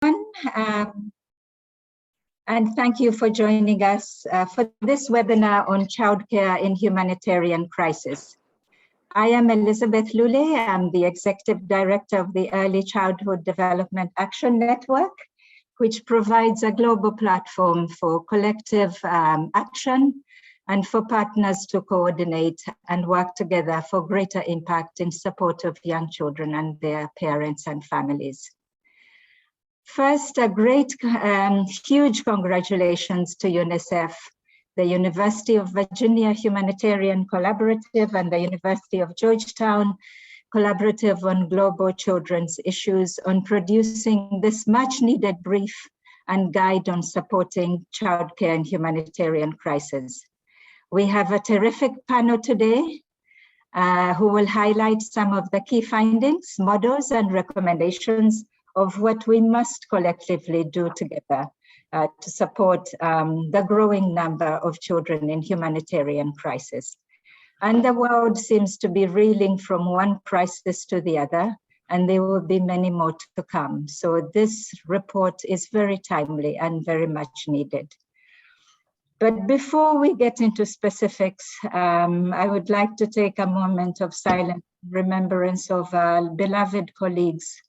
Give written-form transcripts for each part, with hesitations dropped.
everyone, and thank you for joining us for this webinar on childcare in humanitarian crisis. I am Elizabeth Lule. I'm the Executive Director of the Early Childhood Development Action Network, which provides a global platform for collective action and for partners to coordinate and work together for greater impact in support of young children and their parents and families. First, a great, huge congratulations to Unicef, the University of Virginia Humanitarian Collaborative, and the University of Georgetown Collaborative on Global Children's Issues on producing this much needed brief and guide on supporting childcare in humanitarian crisis. We have a terrific panel today who will highlight some of the key findings, models, and recommendations of what we must collectively do together to support the growing number of children in humanitarian crisis. And the world seems to be reeling from one crisis to the other, and there will be many more to come. So this report is very timely and very much needed. But before we get into specifics, I would like to take a moment of silent remembrance of our beloved colleagues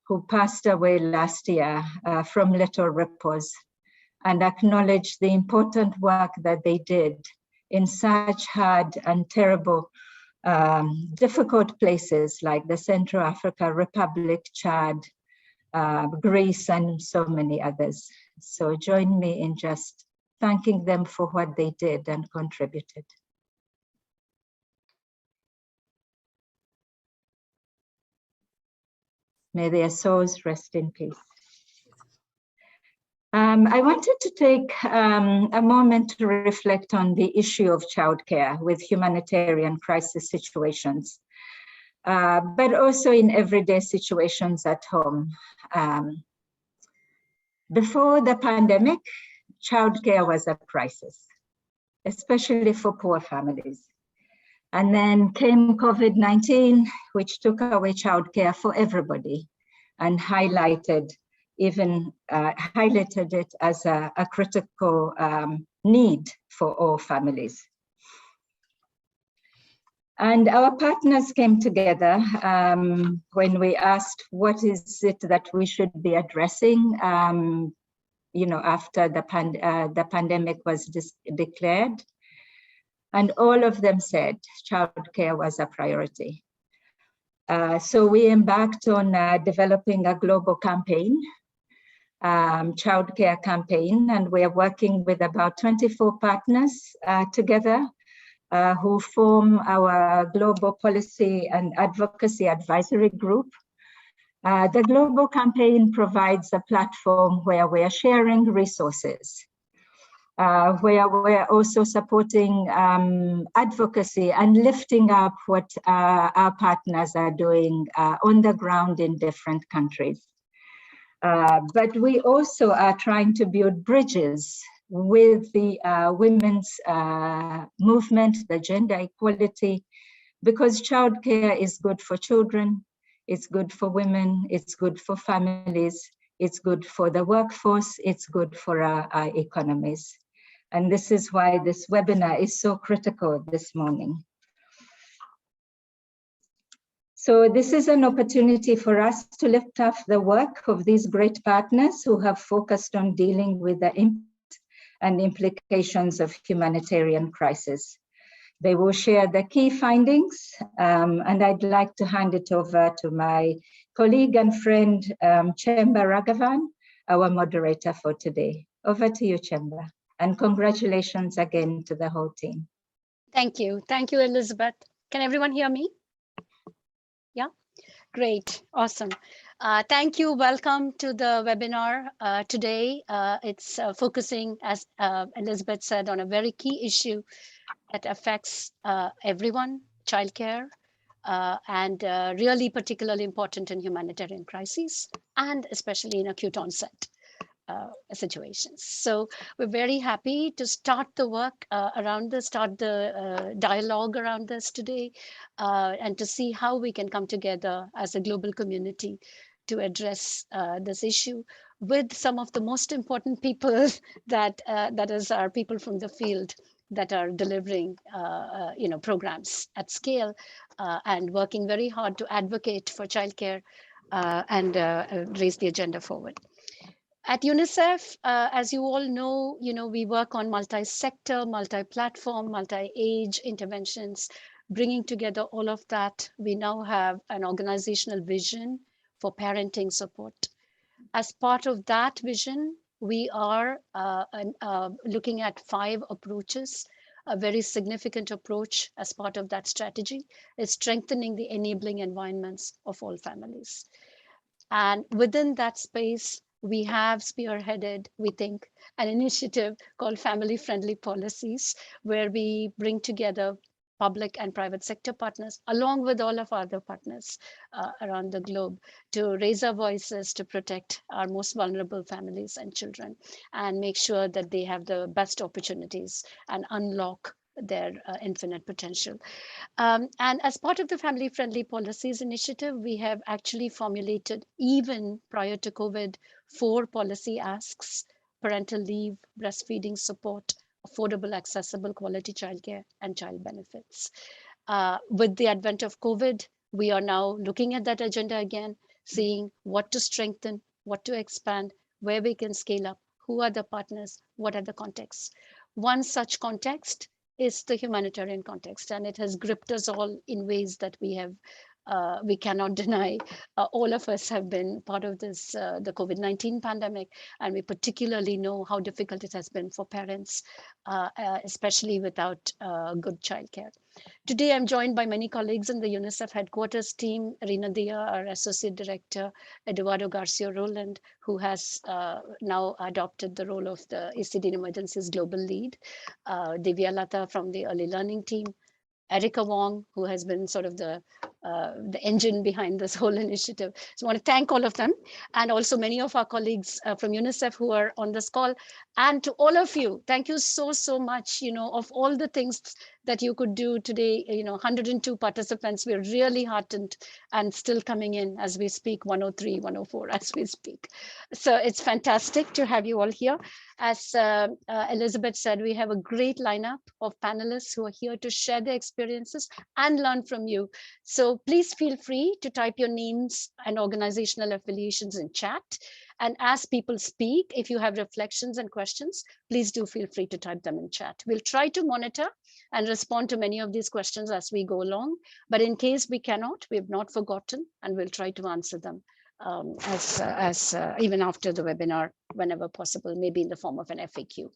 who passed away last year from Little Ripples, and acknowledge the important work that they did in such hard and terrible, difficult places like the Central Africa Republic, Chad, Greece, and so many others. So join me in just thanking them for what they did and contributed. May their souls rest in peace. I wanted to take a moment to reflect on the issue of childcare with humanitarian crisis situations, but also in everyday situations at home. Before the pandemic, childcare was a crisis, especially for poor families. And then came COVID-19, which took away childcare for everybody and highlighted it as a critical need for all families. And our partners came together when we asked what is it that we should be addressing after the pandemic was declared. And all of them said childcare was a priority. So we embarked on developing a global campaign, childcare campaign, and we're working with about 24 partners together who form our global policy and advocacy advisory group. The global campaign provides a platform where we are sharing resources, where we're also supporting advocacy and lifting up what our partners are doing on the ground in different countries. But we also are trying to build bridges with the women's movement, the gender equality, because childcare is good for children, it's good for women, it's good for families, it's good for the workforce, it's good for our economies. And this is why this webinar is so critical this morning. So this is an opportunity for us to lift up the work of these great partners who have focused on dealing with the impact and implications of humanitarian crisis. They will share the key findings, and I'd like to hand it over to my colleague and friend, Chemba Raghavan, our moderator for today. Over to you, Chemba, and congratulations again to the whole team. Thank you, Elizabeth. Can everyone hear me? Yeah, great, awesome. Thank you, welcome to the webinar today. It's focusing, as Elizabeth said, on a very key issue that affects everyone, childcare, and really particularly important in humanitarian crises, and especially in acute onset situations. So we're very happy to start the work around this, start the dialogue around this today, and to see how we can come together as a global community to address this issue with some of the most important people that is our people from the field that are delivering programs at scale and working very hard to advocate for childcare and raise the agenda forward. At UNICEF, as you all know, we work on multi-sector, multi-platform, multi-age interventions, bringing together all of that. We now have an organizational vision for parenting support. As part of that vision, we are looking at 5 approaches. A very significant approach as part of that strategy is strengthening the enabling environments of all families. And within that space, we have spearheaded, we think, an initiative called Family Friendly Policies, where we bring together public and private sector partners, along with all of our other partners around the globe, to raise our voices to protect our most vulnerable families and children and make sure that they have the best opportunities and unlock their infinite potential. And as part of the Family Friendly Policies initiative, we have actually formulated, even prior to COVID, 4 policy asks: parental leave, breastfeeding support, affordable, accessible, quality childcare, and child benefits. With the advent of COVID, we are now looking at that agenda again, seeing what to strengthen, what to expand, where we can scale up, who are the partners, what are the contexts. One such context is the humanitarian context, and it has gripped us all in ways that we cannot deny. All of us have been part of this, the COVID-19 pandemic, and we particularly know how difficult it has been for parents, especially without good childcare. Today, I'm joined by many colleagues in the UNICEF headquarters team: Rina Dia, our Associate Director, Eduardo Garcia Roland, who has now adopted the role of the ACD Emergencies Global Lead, Divya Lata from the Early Learning team, Erica Wong, who has been sort of the engine behind this whole initiative. So I want to thank all of them, and also many of our colleagues from UNICEF who are on this call. And to all of you, thank you so much, of all the things that you could do today, 102 participants. We're really heartened and still coming in as we speak, 103, 104 as we speak. So it's fantastic to have you all here. As Elizabeth said, we have a great lineup of panelists who are here to share their experiences and learn from you. So please feel free to type your names and organizational affiliations in chat. And as people speak, if you have reflections and questions, please do feel free to type them in chat. We'll try to monitor and respond to many of these questions as we go along. But in case we cannot, we have not forgotten, and we'll try to answer them even after the webinar, whenever possible, maybe in the form of an FAQ.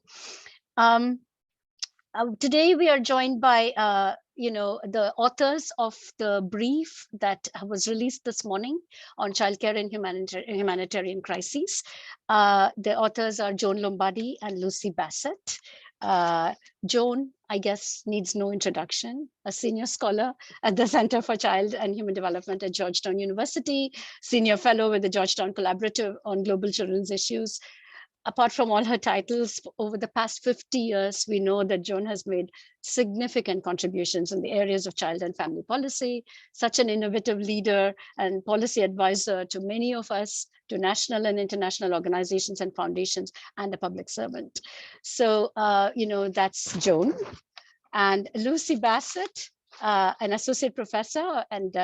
Today we are joined by the authors of the brief that was released this morning on childcare and humanitarian crises. The authors are Joan Lombardi and Lucy Bassett. Joan, I guess, needs no introduction, a senior scholar at the Center for Child and Human Development at Georgetown University, senior fellow with the Georgetown Collaborative on Global Children's Issues. Apart from all her titles, over the past 50 years, we know that Joan has made significant contributions in the areas of child and family policy, such an innovative leader and policy advisor to many of us, to national and international organizations and foundations, and a public servant. So, that's Joan. And Lucy Bassett, an associate professor and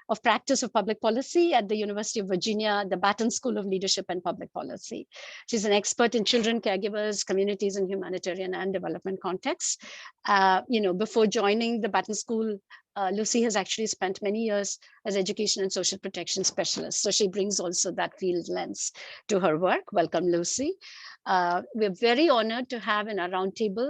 of practice of public policy at the University of Virginia, the Batten School of Leadership and Public Policy. She's an expert in children, caregivers, communities, and humanitarian and development contexts. Before joining the Batten School, Lucy has actually spent many years as education and social protection specialist. So she brings also that field lens to her work. Welcome, Lucy. We're very honored to have in our roundtable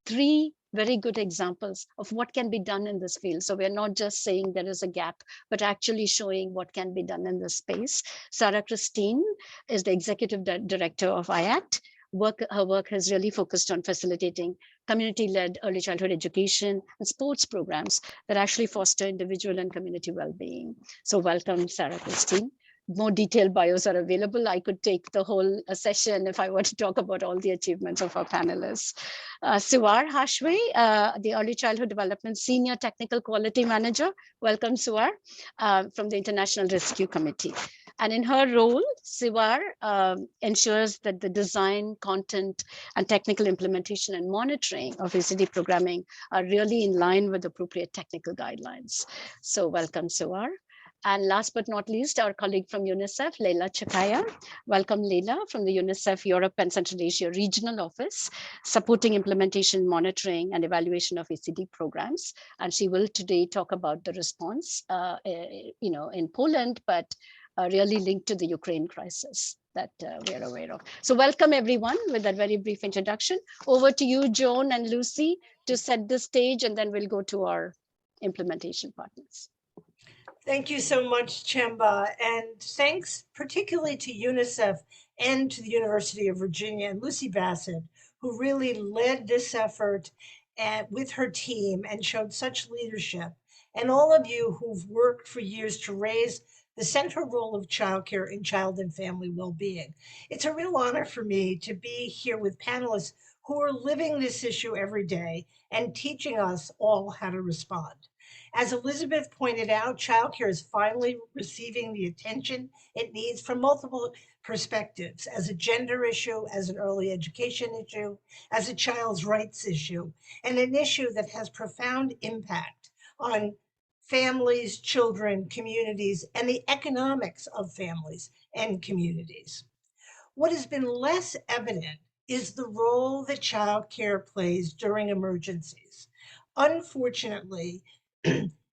3 very good examples of what can be done in this field. So we're not just saying there is a gap, but actually showing what can be done in this space. Sarah Christine is the executive director of Iact. Her work has really focused on facilitating community-led early childhood education and sports programs that actually foster individual and community well-being. So welcome, Sarah Christine. More detailed bios are available. I could take the whole session if I were to talk about all the achievements of our panelists. Suwar Hashwe, the Early Childhood Development Senior Technical Quality Manager. Welcome, Suwar, from the International Rescue Committee. And in her role, Sivar ensures that the design, content, and technical implementation and monitoring of ECD programming are really in line with appropriate technical guidelines. So welcome, Sivar. And last but not least, our colleague from Unicef, Leila Chakaya. Welcome, Leila, from the Unicef Europe and Central Asia Regional Office, supporting implementation, monitoring, and evaluation of ECD programs. And she will today talk about the response, in Poland, but really linked to the Ukraine crisis that we are aware of. So welcome, everyone, with that very brief introduction. Over to you, Joan and Lucy, to set the stage, and then we'll go to our implementation partners. Thank you so much, Chemba, and thanks particularly to UNICEF and to the University of Virginia and Lucy Bassett, who really led this effort with her team and showed such leadership, and all of you who've worked for years to raise the central role of childcare in child and family well-being. It's a real honor for me to be here with panelists who are living this issue every day and teaching us all how to respond. As Elizabeth pointed out, childcare is finally receiving the attention it needs from multiple perspectives, as a gender issue, as an early education issue, as a child's rights issue, and an issue that has profound impact on families, children, communities, and the economics of families and communities. What has been less evident is the role that childcare plays during emergencies. Unfortunately,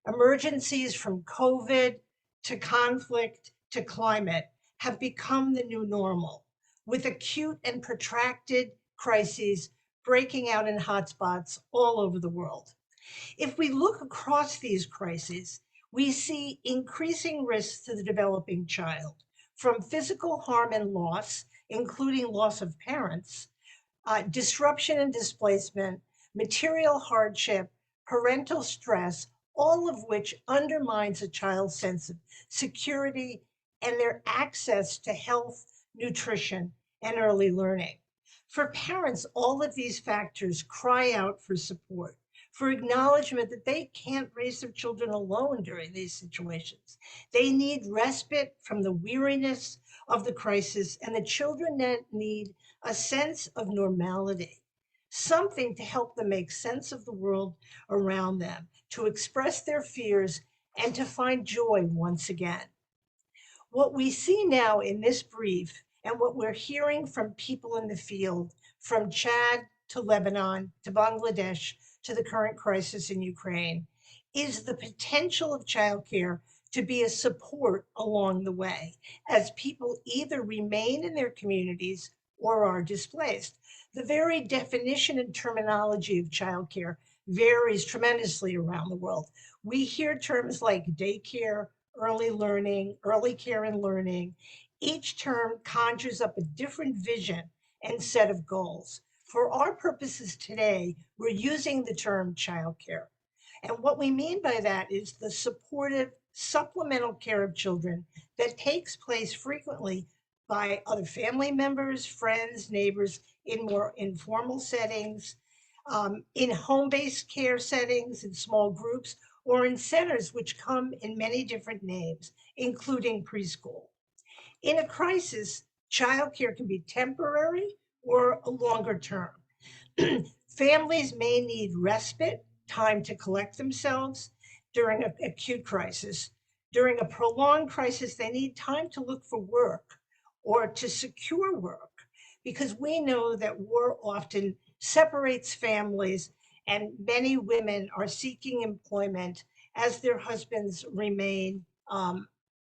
emergencies from COVID to conflict to climate have become the new normal, with acute and protracted crises breaking out in hotspots all over the world. If we look across these crises, we see increasing risks to the developing child, from physical harm and loss, including loss of parents, disruption and displacement, material hardship, parental stress, all of which undermines a child's sense of security and their access to health, nutrition, and early learning. For parents, all of these factors cry out for support, for acknowledgement that they can't raise their children alone during these situations. They need respite from the weariness of the crisis, and the children need a sense of normality, something to help them make sense of the world around them, to express their fears, and to find joy once again. What we see now in this brief, and what we're hearing from people in the field, from Chad to Lebanon to Bangladesh to the current crisis in Ukraine, is the potential of childcare to be a support along the way as people either remain in their communities or are displaced. The very definition and terminology of childcare varies tremendously around the world. We hear terms like daycare, early learning, early care and learning. Each term conjures up a different vision and set of goals. For our purposes today, we're using the term childcare. And what we mean by that is the supportive, supplemental care of children that takes place frequently by other family members, friends, neighbors, in more informal settings, in home-based care settings, in small groups, or in centers which come in many different names, including preschool. In a crisis, childcare can be temporary or a longer term. Families may need respite, time to collect themselves during an acute crisis. During a prolonged crisis, they need time to look for work or to secure work, because we know that war often separates families, and many women are seeking employment as their husbands remain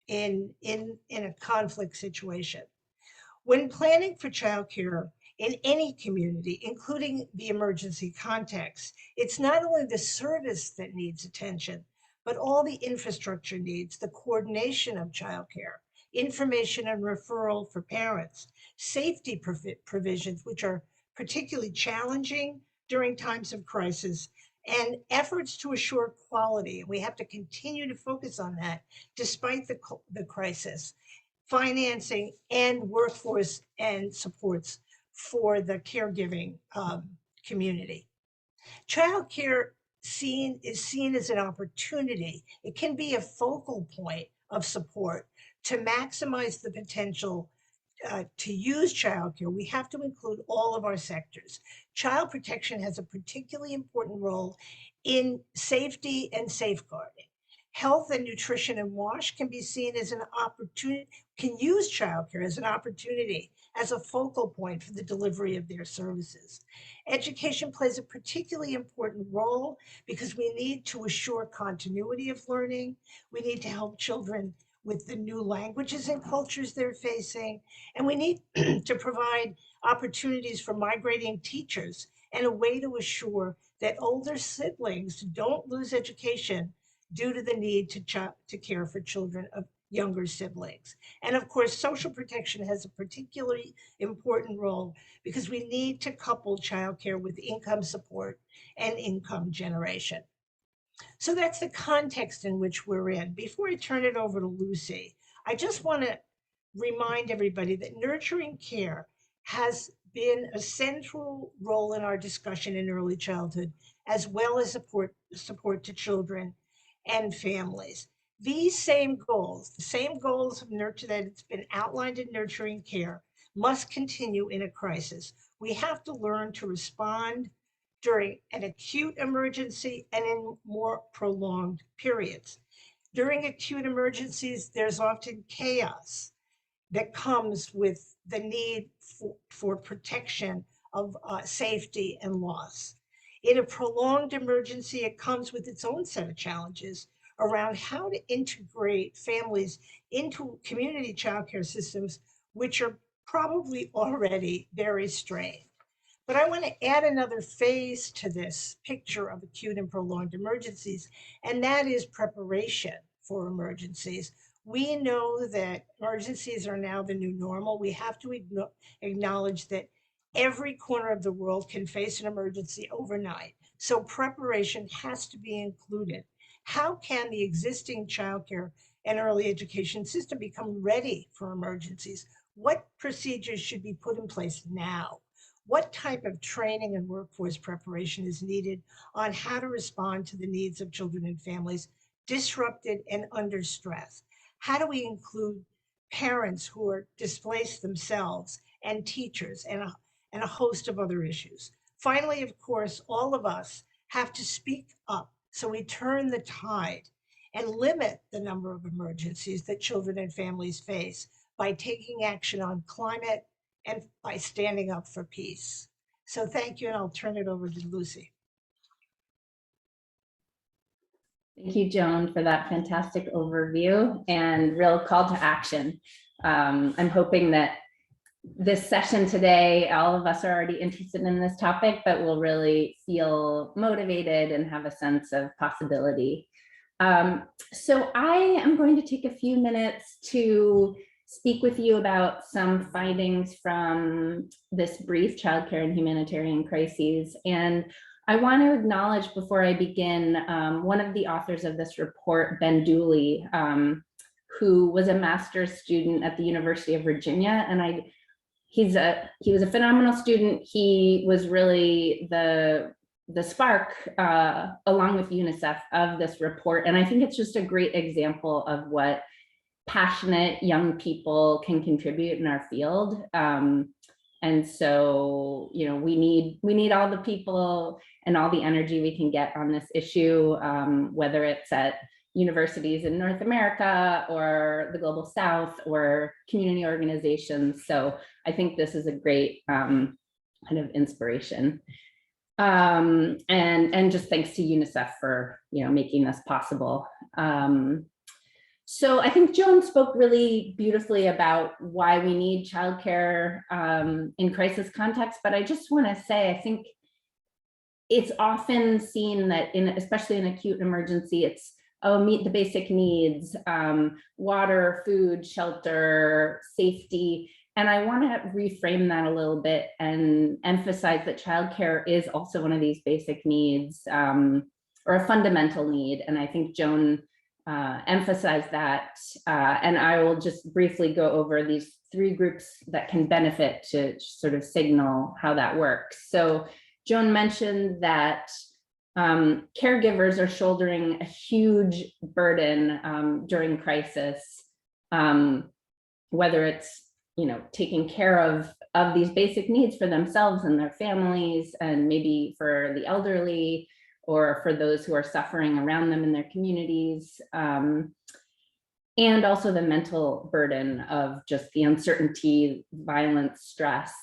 in a conflict situation. When planning for childcare in any community, including the emergency context, it's not only the service that needs attention, but all the infrastructure needs, the coordination of childcare, information and referral for parents, safety provisions, which are particularly challenging during times of crisis, and efforts to assure quality. We have to continue to focus on that despite the crisis. Financing and workforce and supports for the caregiving community. Childcare is seen as an opportunity. It can be a focal point of support To maximize the potential to use childcare, we have to include all of our sectors. Child protection has a particularly important role in safety and safeguarding. Health and nutrition and WASH can be seen as an opportunity, can use childcare as an opportunity, as a focal point for the delivery of their services. Education plays a particularly important role because we need to assure continuity of learning. We need to help children with the new languages and cultures they're facing. And we need to provide opportunities for migrating teachers and a way to assure that older siblings don't lose education due to the need to care for children of younger siblings. And of course, social protection has a particularly important role because we need to couple childcare with income support and income generation. So that's the context in which we're in. Before I turn it over to Lucy, I just want to remind everybody that nurturing care has been a central role in our discussion in early childhood, as well as support to children and families. These same goals, the same goals of nurture that it's been outlined in nurturing care, must continue in a crisis. We have to learn to respond during an acute emergency and in more prolonged periods. During acute emergencies, there's often chaos that comes with the need for protection of safety and loss. In a prolonged emergency, it comes with its own set of challenges around how to integrate families into community childcare systems, which are probably already very strained. But I want to add another phase to this picture of acute and prolonged emergencies, and that is preparation for emergencies. We know that emergencies are now the new normal. We have to acknowledge that every corner of the world can face an emergency overnight. So preparation has to be included. How can the existing childcare and early education system become ready for emergencies? What procedures should be put in place now? What type of training and workforce preparation is needed on how to respond to the needs of children and families disrupted and under stress? How do we include parents who are displaced themselves and teachers and a host of other issues? Finally, of course, all of us have to speak up so we turn the tide and limit the number of emergencies that children and families face by taking action on climate and by standing up for peace. So thank you, and I'll turn it over to Lucy. Thank you, Joan, for that fantastic overview and real call to action. I'm hoping that this session today, all of us are already interested in this topic, but we'll really feel motivated and have a sense of possibility. So I am going to take a few minutes to speak with you about some findings from this brief Childcare and Humanitarian Crises. And I want to acknowledge before I begin, one of the authors of this report, Ben Dooley, who was a master's student at the University of Virginia. And he was a phenomenal student. He was really the spark, along with Unicef, of this report. And I think it's just a great example of what passionate young people can contribute in our field. And so, you know, we need all the people and all the energy we can get on this issue, whether it's at universities in North America or the Global South or community organizations. So I think this is a great kind of inspiration. And just thanks to Unicef for, you know, making this possible. So I think Joan spoke really beautifully about why we need childcare in crisis context, but I just want to say, I think it's often seen that especially in acute emergency, it's, oh, meet the basic needs, water, food, shelter, safety. And I want to reframe that a little bit and emphasize that childcare is also one of these basic needs, or a fundamental need. And I think Joan emphasize that, and I will just briefly go over these three groups that can benefit to sort of signal how that works. So Joan mentioned that caregivers are shouldering a huge burden during crisis. whether it's, taking care of these basic needs for themselves and their families, and maybe for the elderly, or for those who are suffering around them in their communities, and also the mental burden of just the uncertainty, violence, stress.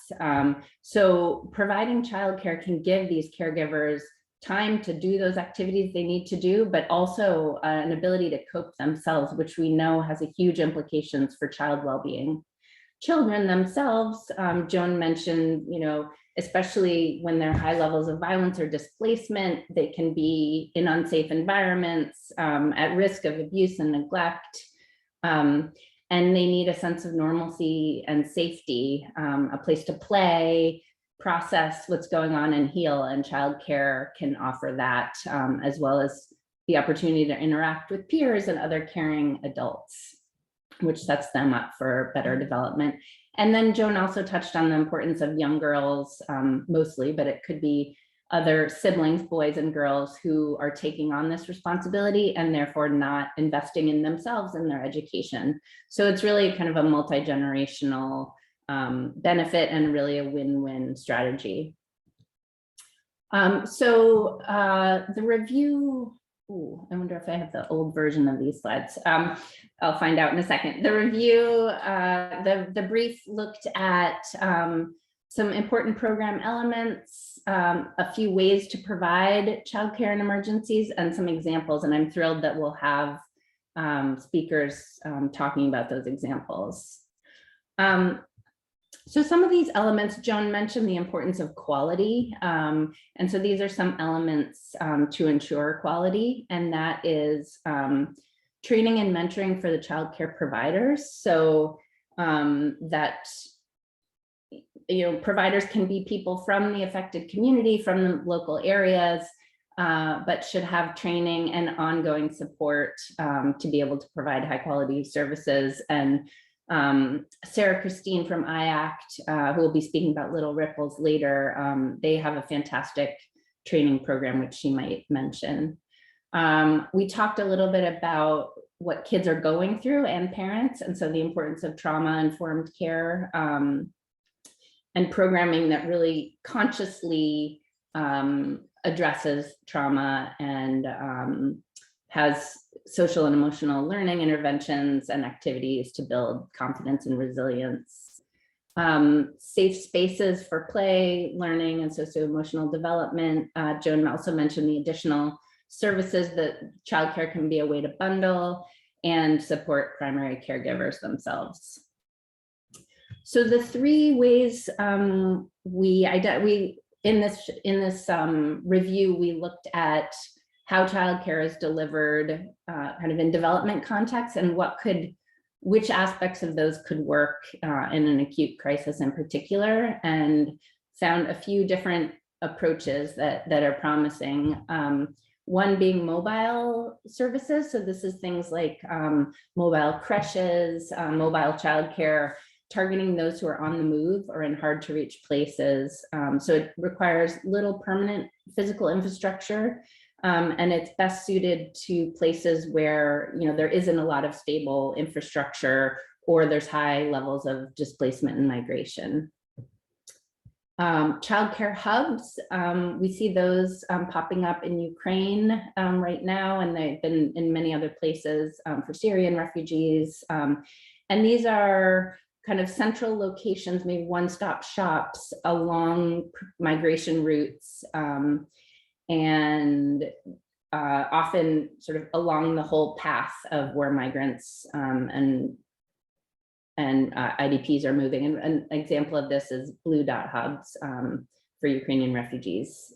So providing childcare can give these caregivers time to do those activities they need to do, but also an ability to cope themselves, which we know has a huge implications for child well-being. Children themselves, Joan mentioned, especially when there are high levels of violence or displacement, they can be in unsafe environments, at risk of abuse and neglect, and they need a sense of normalcy and safety, a place to play, process what's going on, and heal, and childcare can offer that, as well as the opportunity to interact with peers and other caring adults, which sets them up for better development. And then Joan also touched on the importance of young girls, mostly, but it could be other siblings, boys and girls, who are taking on this responsibility and therefore not investing in themselves and their education. So it's really kind of a multi-generational benefit, and really a win-win strategy. The review, I wonder if I have the old version of these slides. I'll find out in a second. The review, the brief looked at some important program elements, a few ways to provide childcare in emergencies, and some examples. And I'm thrilled that we'll have speakers talking about those examples. So some of these elements, Joan mentioned the importance of quality. And so these are some elements to ensure quality, and that is training and mentoring for the childcare providers. So that, providers can be people from the affected community, from the local areas, but should have training and ongoing support to be able to provide high quality services. And Sarah Christine from Iact, who will be speaking about Little Ripples later, they have a fantastic training program, which she might mention. We talked a little bit about what kids are going through and parents, and so the importance of trauma-informed care and programming that really consciously addresses trauma and has social and emotional learning interventions and activities to build confidence and resilience. Safe spaces for play, learning, and socio-emotional development. Joan also mentioned the additional services that childcare can be a way to bundle and support primary caregivers themselves. So the three ways we in this review, we looked at how childcare is delivered kind of in development context, and which aspects of those could work in an acute crisis in particular, and found a few different approaches that are promising. One being mobile services. So this is things like mobile creches, mobile childcare, targeting those who are on the move or in hard to reach places. So it requires little permanent physical infrastructure, and it's best suited to places where there isn't a lot of stable infrastructure, or there's high levels of displacement and migration. Childcare hubs, we see those popping up in Ukraine right now, and they've been in many other places for Syrian refugees. And these are kind of central locations, maybe one-stop shops along migration routes, and often sort of along the whole path of where migrants and IDPs are moving. And an example of this is Blue Dot hubs for Ukrainian refugees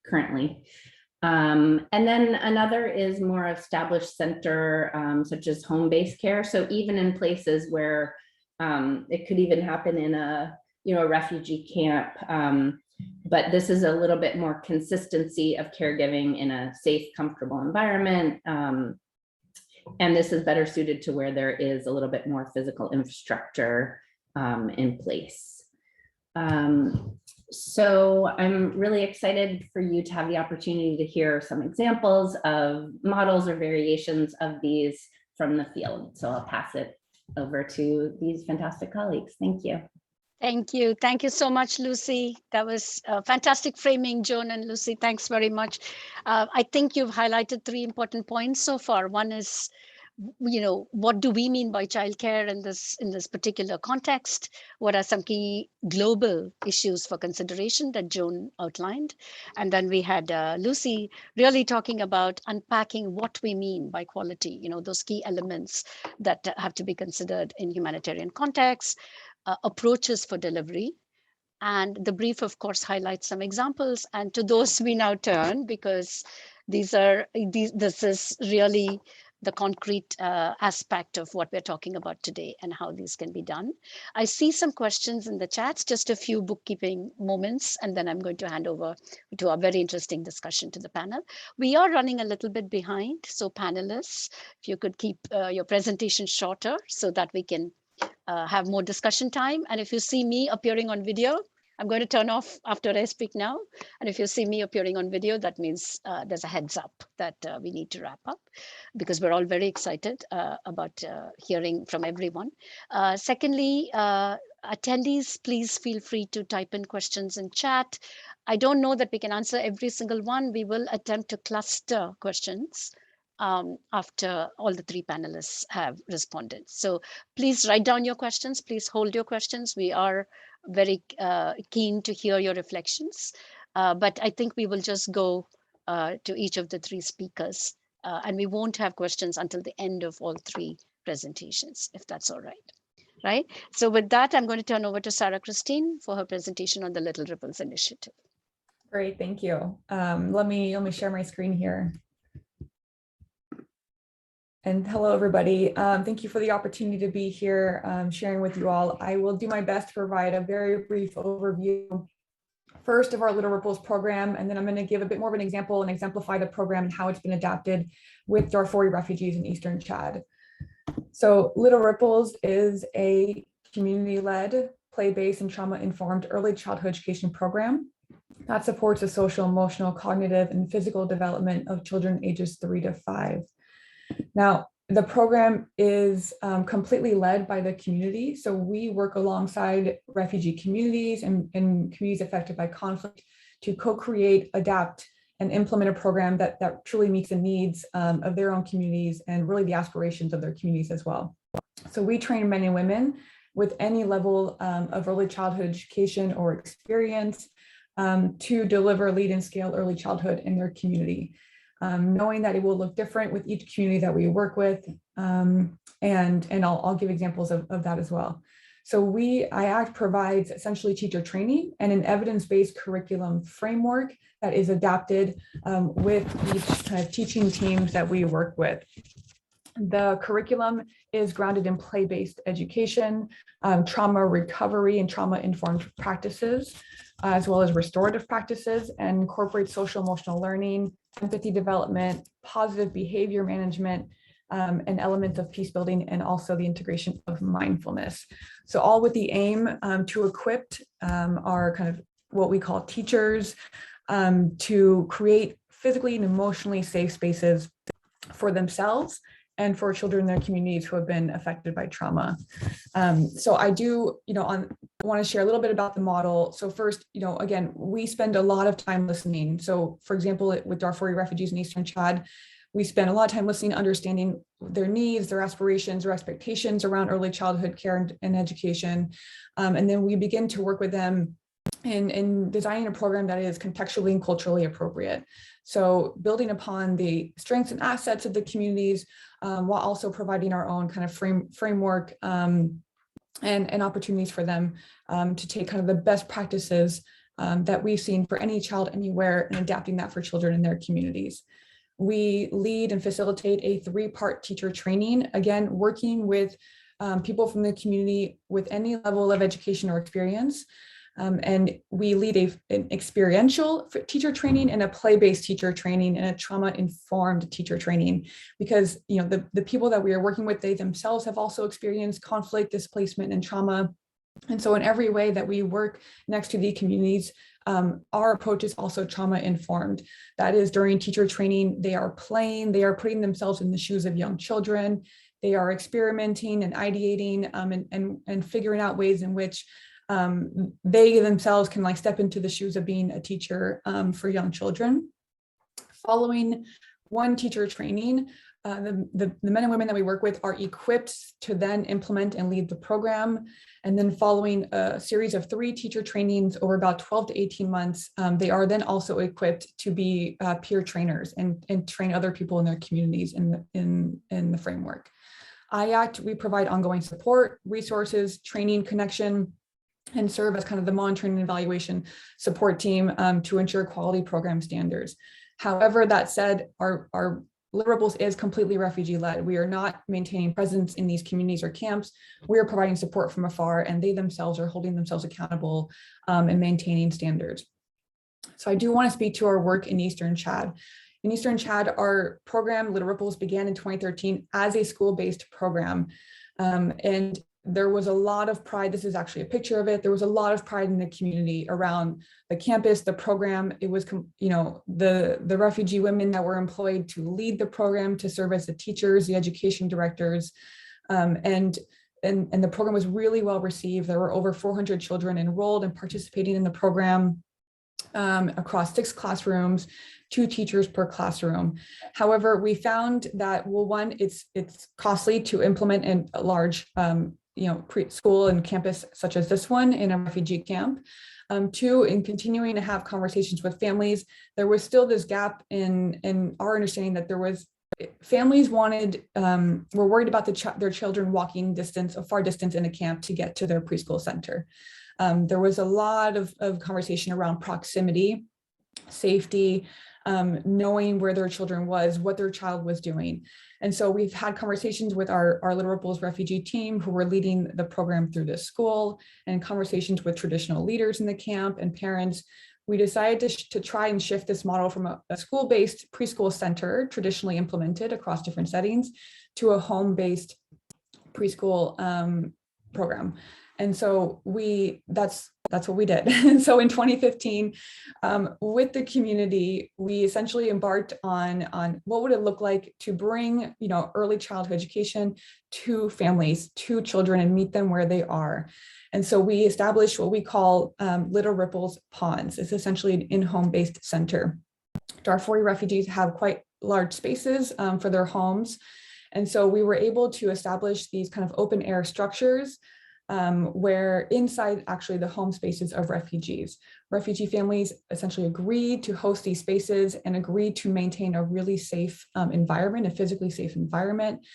currently. And then another is more established center, such as home-based care. So even in places where it could even happen in a refugee camp, but this is a little bit more consistency of caregiving in a safe, comfortable environment. And this is better suited to where there is a little bit more physical infrastructure in place. So I'm really excited for you to have the opportunity to hear some examples of models or variations of these from the field. So I'll pass it over to these fantastic colleagues. Thank you. Thank you. Thank you so much, Lucy. That was fantastic framing, Joan and Lucy. Thanks very much. I think you've highlighted 3 important points so far. One is, what do we mean by childcare in this particular context? What are some key global issues for consideration that Joan outlined? And then we had Lucy really talking about unpacking what we mean by quality, those key elements that have to be considered in humanitarian contexts. Approaches for delivery. And the brief, of course, highlights some examples. And to those we now turn, because this is really the concrete aspect of what we're talking about today and how these can be done. I see some questions in the chats, just a few bookkeeping moments, and then I'm going to hand over to our very interesting discussion to the panel. We are running a little bit behind, so panelists, if you could keep your presentation shorter so that we can have more discussion time. And if you see me appearing on video, I'm going to turn off after I speak now. And if you see me appearing on video, that means there's a heads up that we need to wrap up, because we're all very excited about hearing from everyone. Secondly, attendees, please feel free to type in questions in chat. I don't know that we can answer every single one. We will attempt to cluster questions after all the 3 panelists have responded. So please write down your questions. Please hold your questions. We are very keen to hear your reflections. But I think we will just go to each of the 3 speakers, and we won't have questions until the end of all 3 presentations, if that's all right. Right. So with that, I'm going to turn over to Sarah Christine for her presentation on the Little Ripples Initiative. Great, thank you. Let me share my screen here. And hello, everybody. Thank you for the opportunity to be here sharing with you all. I will do my best to provide a very brief overview first of our Little Ripples program, and then I'm going to give a bit more of an example and exemplify the program and how it's been adapted with Darfuri refugees in Eastern Chad. So Little Ripples is a community-led, play-based, and trauma-informed early childhood education program that supports the social, emotional, cognitive, and physical development of children ages 3 to 5. Now, the program is completely led by the community. So we work alongside refugee communities and communities affected by conflict to co-create, adapt, and implement a program that truly meets the needs of their own communities and really the aspirations of their communities as well. So we train men and women with any level of early childhood education or experience to deliver, lead, and scale early childhood in their community. Knowing that it will look different with each community that we work with, and I'll give examples of that as well. So Iact provides essentially teacher training and an evidence-based curriculum framework that is adapted with each kind of teaching teams that we work with. The curriculum is grounded in play-based education, trauma recovery and trauma-informed practices, as well as restorative practices, and incorporates social emotional learning, empathy development, positive behavior management, and elements of peace building, and also the integration of mindfulness. So all with the aim to equip our kind of what we call teachers to create physically and emotionally safe spaces for themselves and for children in their communities who have been affected by trauma. So I do, want to share a little bit about the model. So first, again, we spend a lot of time listening. So for example, with Darfuri refugees in Eastern Chad, we spend a lot of time listening, understanding their needs, their aspirations, their expectations around early childhood care and education. And then we begin to work with them in designing a program that is contextually and culturally appropriate. So building upon the strengths and assets of the communities, while also providing our own kind of framework and opportunities for them to take kind of the best practices that we've seen for any child anywhere and adapting that for children in their communities. We lead and facilitate a 3-part teacher training, again, working with people from the community with any level of education or experience. And we lead an experiential teacher training and a play-based teacher training and a trauma-informed teacher training, because the people that we are working with, they themselves have also experienced conflict, displacement, and trauma. And so in every way that we work next to the communities, our approach is also trauma-informed. That is, during teacher training, they are playing, they are putting themselves in the shoes of young children. They are experimenting and ideating and figuring out ways in which they themselves can like step into the shoes of being a teacher for young children. Following one teacher training, the men and women that we work with are equipped to then implement and lead the program. And then following a series of 3 teacher trainings over about 12 to 18 months, they are then also equipped to be peer trainers and train other people in their communities in the framework. Iact, we provide ongoing support, resources, training, connection, and serve as kind of the monitoring and evaluation support team to ensure quality program standards. However, that said, our Deliverables is completely refugee-led. We are not maintaining presence in these communities or camps. We are providing support from afar, and they themselves are holding themselves accountable and maintaining standards. So I do want to speak to our work in Eastern Chad. In Eastern Chad, our program, Deliverables, began in 2013 as a school-based program. And there was a lot of pride. This is actually a picture of it. There was a lot of pride in the community around the campus, the program. It was, you know, the refugee women that were employed to lead the program, to serve as the teachers, the education directors, and the program was really well received. There were over 400 children enrolled and participating in the program across 6 classrooms, 2 teachers per classroom. However, we found that, well, one, it's costly to implement in a large preschool and campus such as this one in a refugee camp. 2, in continuing to have conversations with families, there was still this gap in our understanding that there was families were worried about their children walking a far distance in a camp to get to their preschool center. There was a lot of conversation around proximity, safety, knowing where their children was, what their child was doing. And so we've had conversations with our Deliverables refugee team who were leading the program through this school, and conversations with traditional leaders in the camp and parents. We decided to try and shift this model from a school-based preschool center traditionally implemented across different settings to a home-based preschool program. And so that's what we did. And so in 2015, with the community, we essentially embarked on what would it look like to bring, early childhood education to families, to children, and meet them where they are. And so we established what we call Little Ripples Ponds. It's essentially an in-home based center. Darfuri refugees have quite large spaces for their homes. And so we were able to establish these kind of open air structures where inside actually the home spaces of refugees. Refugee families essentially agreed to host these spaces and agreed to maintain a really safe environment, a physically safe environment.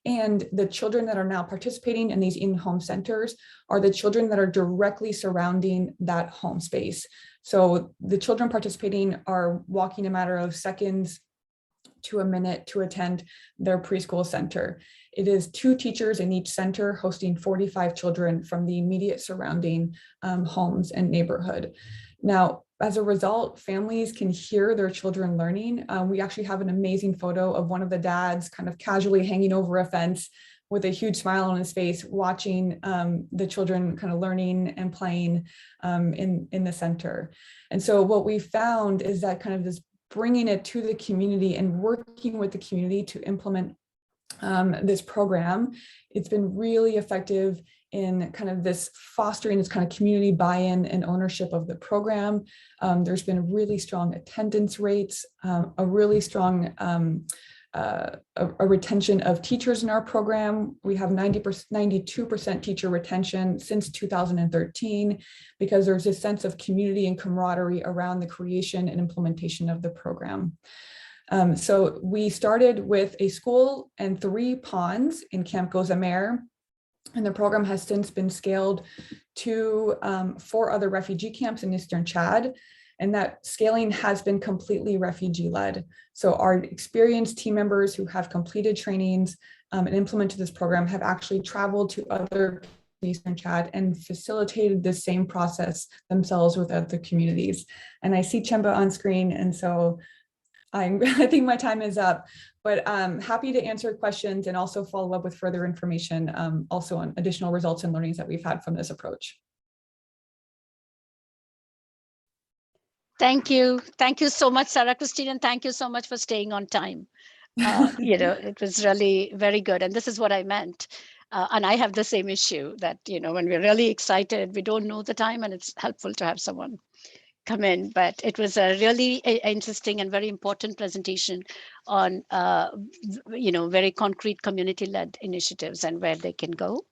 And the children that are now participating in these in-home centers are the children that are directly surrounding that home space. So the children participating are walking a matter of seconds to a minute to attend their preschool center. It is 2 teachers in each center hosting 45 children from the immediate surrounding homes and neighborhood. Now, as a result, families can hear their children learning. We actually have an amazing photo of one of the dads kind of casually hanging over a fence with a huge smile on his face, watching the children kind of learning and playing in the center. And so what we found is that kind of this bringing it to the community and working with the community to implement this program, it's been really effective in kind of this fostering this kind of community buy-in and ownership of the program. There's been really strong attendance rates, a really strong a retention of teachers in our program. We have 92% teacher retention since 2013, because there's this sense of community and camaraderie around the creation and implementation of the program. So we started with a school and 3 ponds in Camp Gozamer, and the program has since been scaled to 4 other refugee camps in Eastern Chad. And that scaling has been completely refugee-led. So our experienced team members who have completed trainings and implemented this program have actually traveled to other Eastern Chad and facilitated the same process themselves with other communities. And I see Chemba on screen, and so I think my time is up, but I'm happy to answer questions and also follow up with further information also on additional results and learnings that we've had from this approach. Thank you. Thank you so much, Sarah Christine, and thank you so much for staying on time. It was really very good. And this is what I meant. And I have the same issue that, when we're really excited, we don't know the time, and it's helpful to have someone come in. But it was a really interesting and very important presentation on, very concrete community-led initiatives and where they can go.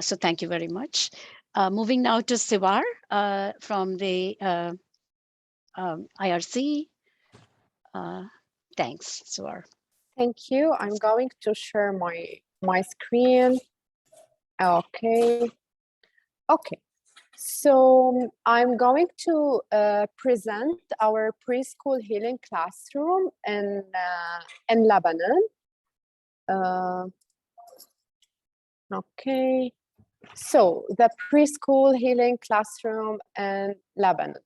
So thank you very much. Moving now to Sivar from the IRC. Thanks, Sivar. Thank you. I'm going to share my screen. Okay. So I'm going to present our preschool healing classroom in Lebanon. Okay. So the preschool healing classroom in Lebanon.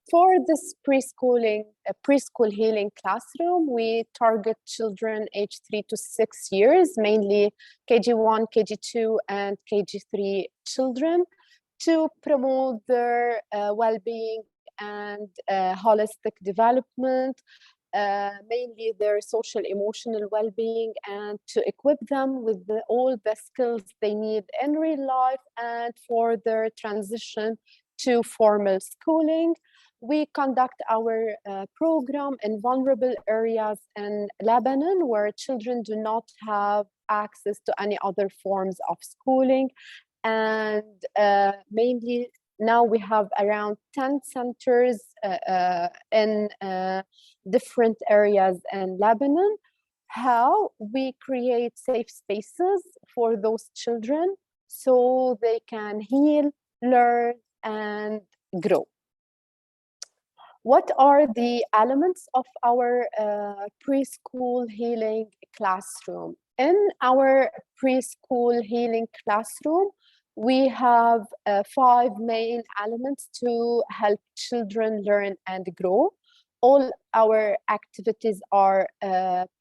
For this preschool healing classroom, we target children aged 3 to 6 years, mainly KG1, KG2, and KG3 children, to promote their well-being and holistic development, mainly their social emotional well-being, and to equip them with all the skills they need in real life and for their transition to formal schooling. We conduct our program in vulnerable areas in Lebanon where children do not have access to any other forms of schooling. And mainly now we have around 10 centers in different areas in Lebanon. How we create safe spaces for those children so they can heal, learn, and grow. What are the elements of our preschool healing classroom? In our preschool healing classroom, we have 5 main elements to help children learn and grow. All our activities are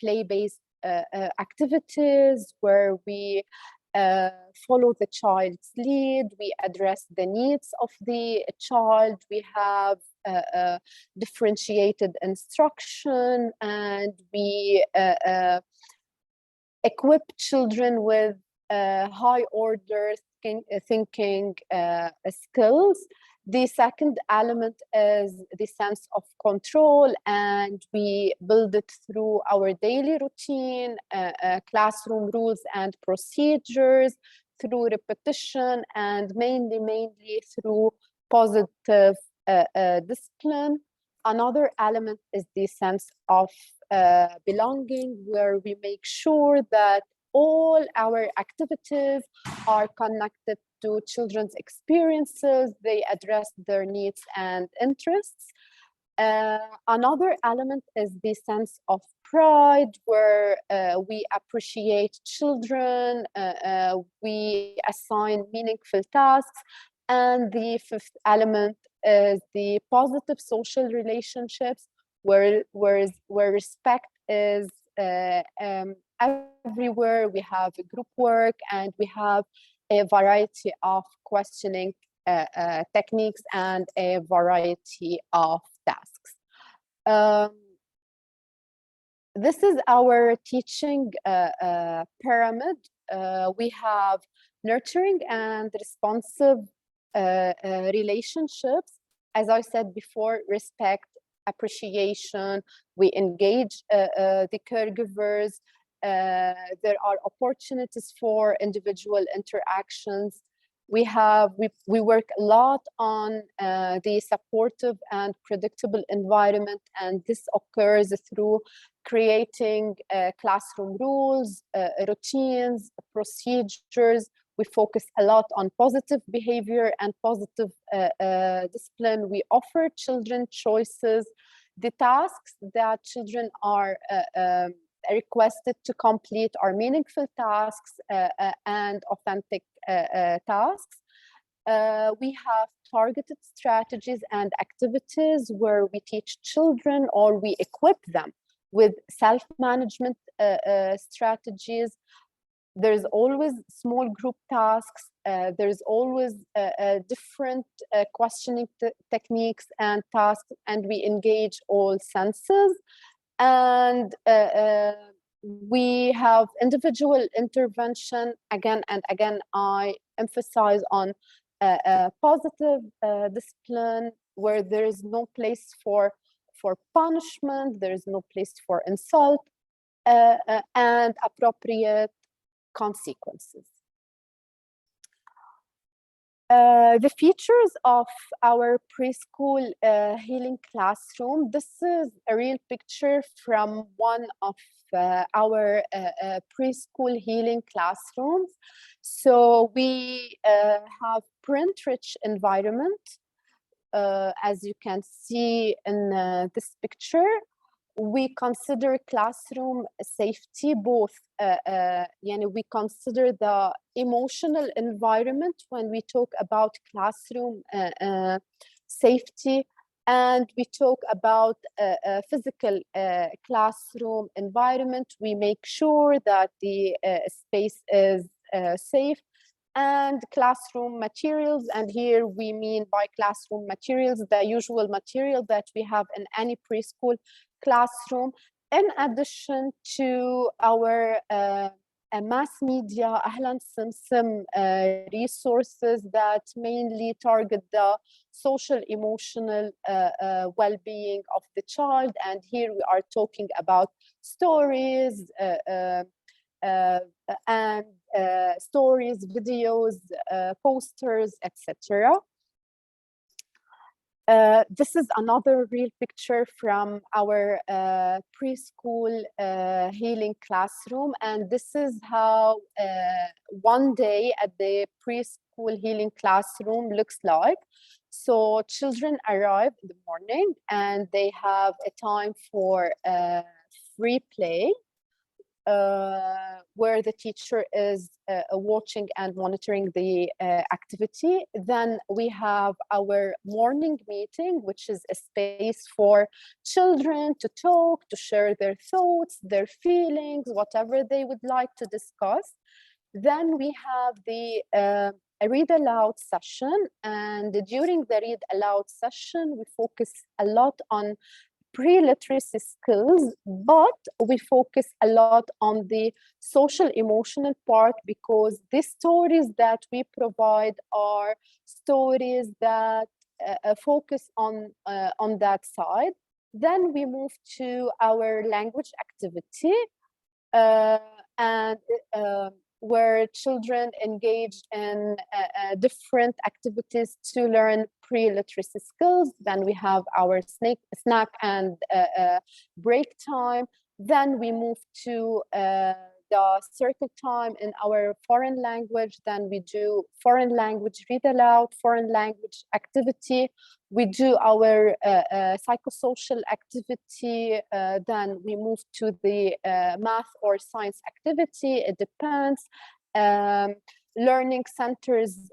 play-based activities where we follow the child's lead, we address the needs of the child, we have differentiated instruction, and we equip children with high order thinking skills. The second element is the sense of control, and we build it through our daily routine, classroom rules and procedures, through repetition, and mainly through positive discipline. Another element is the sense of belonging, where we make sure that all our activities are connected to children's experiences, they address their needs and interests. Another element is the sense of pride, where we appreciate children, we assign meaningful tasks. And the fifth element is the positive social relationships, where respect is everywhere. We have group work, and we have a variety of questioning techniques and a variety of tasks. This is our teaching pyramid. We have nurturing and responsive relationships. As I said before, respect, appreciation, we engage the caregivers. There are opportunities for individual interactions. We work a lot on the supportive and predictable environment, and this occurs through creating classroom rules, routines, procedures. We focus a lot on positive behavior and positive discipline. We offer children choices. The tasks that children are requested to complete are meaningful tasks and authentic tasks. We have targeted strategies and activities where we teach children, or we equip them with self-management strategies. There's always small group tasks, there's always different questioning techniques and tasks, and we engage all senses. And we have individual intervention. Again and again, I emphasize on positive discipline, where there is no place for punishment, there is no place for insult, and appropriate consequences. The features of our preschool healing classroom. This is a real picture from one of our preschool healing classrooms. So we have print-rich environment, as you can see in this picture. We consider classroom safety, both, we consider the emotional environment when we talk about classroom safety, and we talk about physical classroom environment. We make sure that the space is safe, and classroom materials. And here we mean by classroom materials the usual material that we have in any preschool classroom, in addition to our mass media Ahlan Simsim resources that mainly target the social emotional well-being of the child. And here we are talking about stories and stories, videos, posters, etc. This is another real picture from our preschool healing classroom, and this is how one day at the preschool healing classroom looks like. So children arrive in the morning and they have a time for free play, where the teacher is watching and monitoring the activity. Then we have our morning meeting, which is a space for children to talk, to share their thoughts, their feelings, whatever they would like to discuss. Then we have the a read aloud session, and during the read aloud session, we focus a lot on pre-literacy skills, but we focus a lot on the social emotional part, because the stories that we provide are stories that focus on that side. Then we move to our language activity, and where children engage in different activities to learn pre-literacy skills. Then we have our snack and break time. Then we move to the circle time in our foreign language. Then we do foreign language read aloud, foreign language activity. We do our psychosocial activity. Then we move to the math or science activity. It depends. Learning centers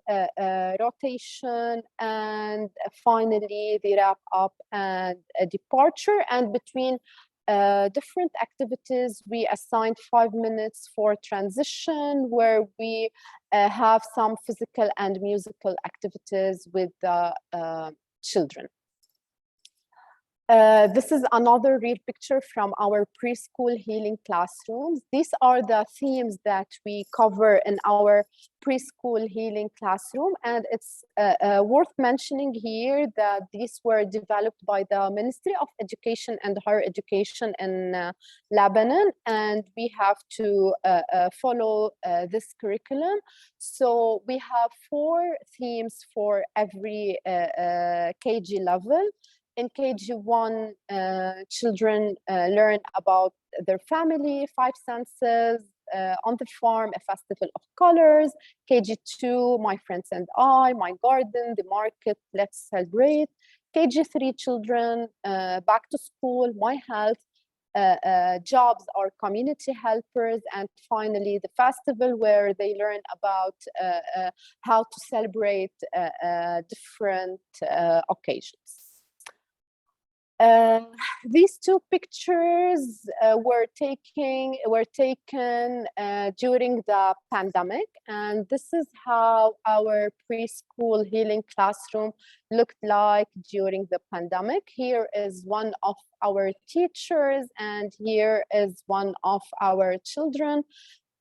rotation, and finally the wrap up and a departure. And between different activities, we assigned 5 minutes for transition, where we have some physical and musical activities with the children. This is another real picture from our preschool healing classrooms. These are the themes that we cover in our preschool healing classroom, and it's worth mentioning here that these were developed by the Ministry of Education and Higher Education in Lebanon, and we have to follow this curriculum. So we have 4 themes for every KG level. In KG1, children learn about their family, 5 senses, on the farm, a festival of colors. KG2, my friends and I, my garden, the market, let's celebrate. KG3 children, back to school, my health, jobs or community helpers, and finally the festival, where they learn about how to celebrate different occasions. These two pictures were taken during the pandemic, and this is how our preschool healing classroom looked like during the pandemic. Here is one of our teachers, and here is one of our children.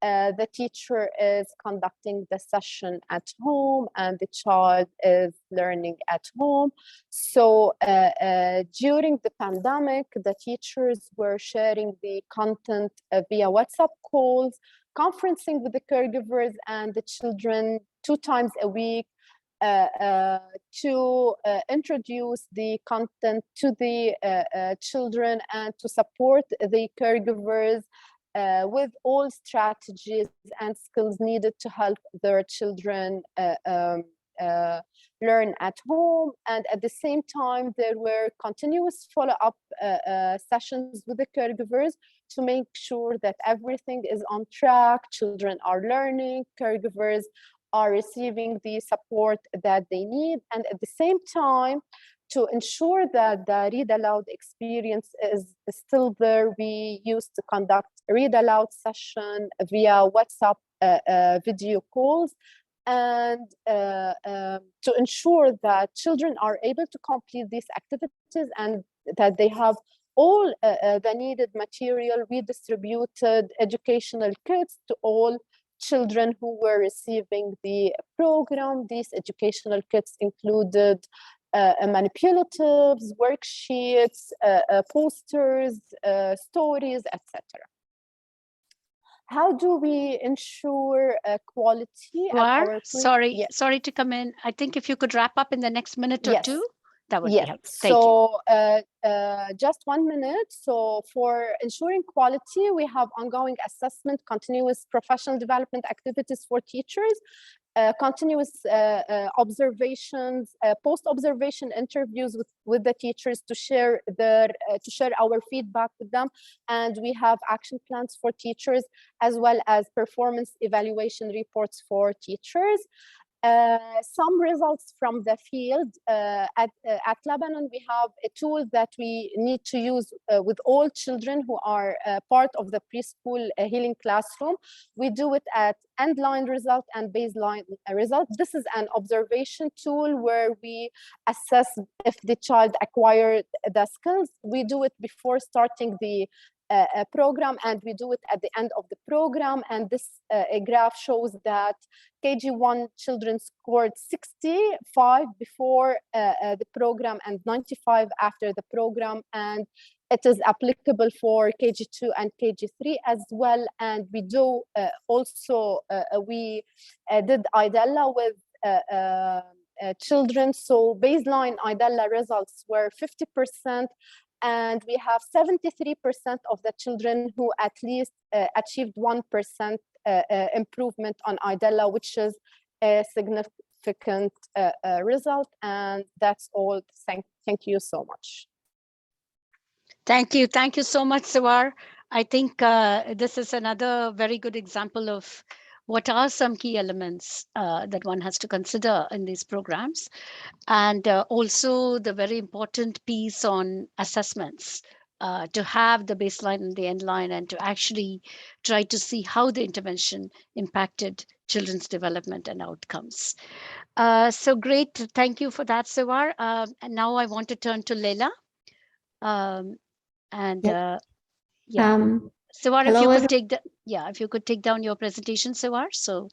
The teacher is conducting the session at home and the child is learning at home. So during the pandemic, the teachers were sharing the content via WhatsApp calls, conferencing with the caregivers and the children 2 times a week to introduce the content to the children and to support the caregivers with all strategies and skills needed to help their children learn at home. And at the same time, there were continuous follow-up sessions with the caregivers to make sure that everything is on track, children are learning, caregivers are receiving the support that they need. And at the same time, to ensure that the read aloud experience is still there, we used to conduct read aloud session via WhatsApp video calls, and to ensure that children are able to complete these activities and that they have all the needed material. We distributed educational kits to all children who were receiving the program. These educational kits included manipulatives, worksheets, posters, stories, etc. How do we ensure quality? Sorry to come in. I think if you could wrap up in the next minute or two, that would be helpful. Thank you. Just 1 minute. So for ensuring quality, we have ongoing assessment, continuous professional development activities for teachers, continuous observations, post-observation interviews with the teachers to share our feedback with them, and we have action plans for teachers as well as performance evaluation reports for teachers. Some results from the field. At Lebanon, we have a tool that we need to use with all children who are part of the preschool healing classroom. We do it at endline result and baseline result. This is an observation tool where we assess if the child acquired the skills. We do it before starting the program, and we do it at the end of the program. And this graph shows that KG1 children scored 65 before the program and 95 after the program. And it is applicable for KG2 and KG3 as well. And we do we did IDELA with children. So baseline IDELA results were 50%. And we have 73% of the children who at least achieved 1% improvement on IDELA, which is a significant result. And that's all. Thank you so much. Thank you. Thank you so much, Sawar. I think this is another very good example of what are some key elements that one has to consider in these programs. And also the very important piece on assessments, to have the baseline and the end line, and to actually try to see how the intervention impacted children's development and outcomes. So great. Thank you for that, Sawar. And now I want to turn to Leila. Sawar, if you could take down your presentation, Sawar, so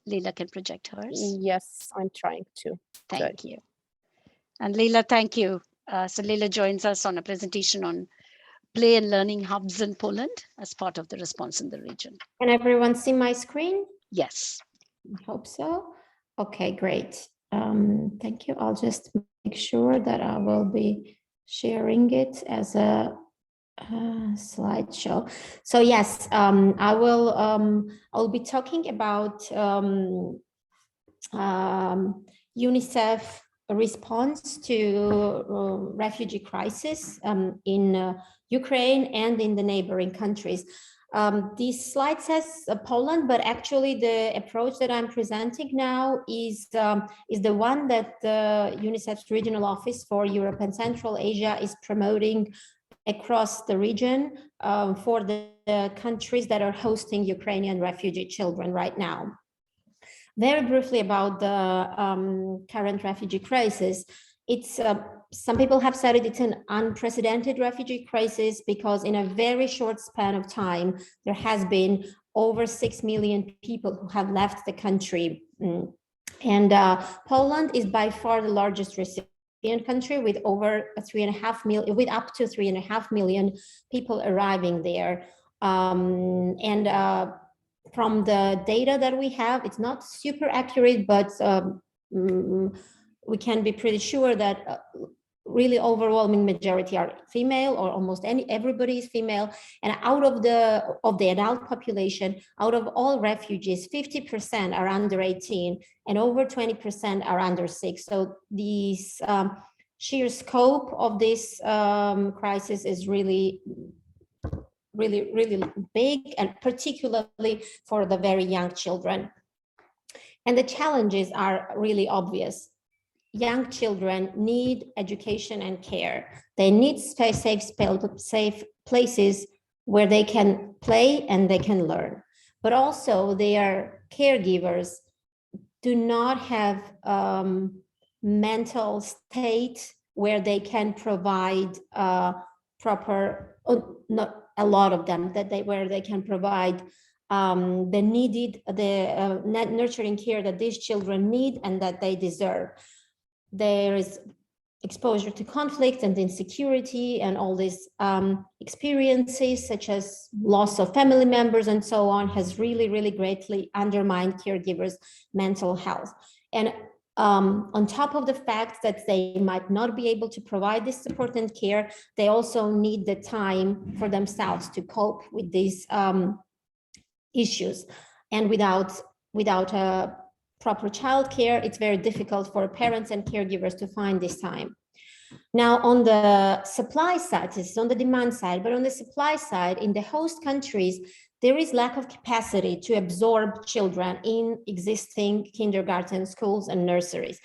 Leila can project hers. Yes, I'm trying to. Thank you. And Leila, thank you. So Leila joins us on a presentation on play and learning hubs in Poland as part of the response in the region. Can everyone see my screen? Yes. I hope so. Okay, great. Thank you. I'll just make sure that I will be sharing it as a slideshow. So yes, I'll be talking about UNICEF response to refugee crisis in Ukraine and in the neighboring countries. This slide says Poland, but actually the approach that I'm presenting now is the one that the UNICEF's Regional Office for Europe and Central Asia is promoting across the region for the countries that are hosting Ukrainian refugee children right now. Very briefly about the current refugee crisis. It's some people have said it's an unprecedented refugee crisis because in a very short span of time, there has been over 6 million people who have left the country. And Poland is by far the largest recipient country with over 3.5 million, with up to 3.5 million people arriving there. From the data that we have, it's not super accurate, but we can be pretty sure that really overwhelming majority are female, or almost everybody is female. And out of the adult population, out of all refugees, 50% are under 18 and over 20% are under 6. So these sheer scope of this crisis is really big, and particularly for the very young children. And the challenges are really obvious. Young children need education and care. They need safe places where they can play and they can learn. But also their caregivers do not have mental state where they can provide proper, not a lot of them, where they can provide the nurturing care that these children need and that they deserve. There is exposure to conflict and insecurity and all these experiences such as loss of family members and so on has really greatly undermined caregivers' mental health. And on top of the fact that they might not be able to provide this support and care, they also need the time for themselves to cope with these issues. And without a proper childcare, it's very difficult for parents and caregivers to find this time. Now, on the supply side, this is on the demand side, but on the supply side, in the host countries, there is lack of capacity to absorb children in existing kindergarten schools and nurseries.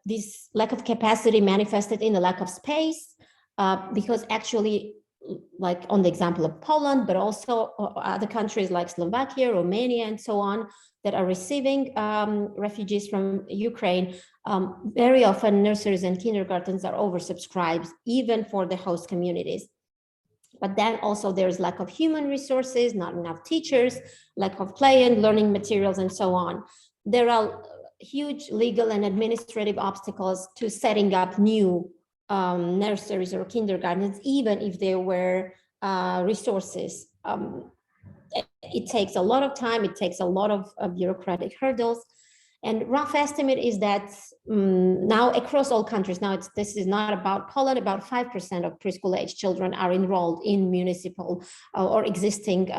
This lack of capacity manifested in the lack of space, because actually, like on the example of Poland, but also other countries like Slovakia, Romania, and so on, that are receiving refugees from Ukraine, very often nurseries and kindergartens are oversubscribed, even for the host communities. But then also there's lack of human resources, not enough teachers, lack of play and learning materials, and so on. There are huge legal and administrative obstacles to setting up new nurseries or kindergartens, even if there were resources. It takes a lot of time, it takes a lot of bureaucratic hurdles. And rough estimate is that now across all countries, now this is not about Poland, about 5% of preschool age children are enrolled in municipal or existing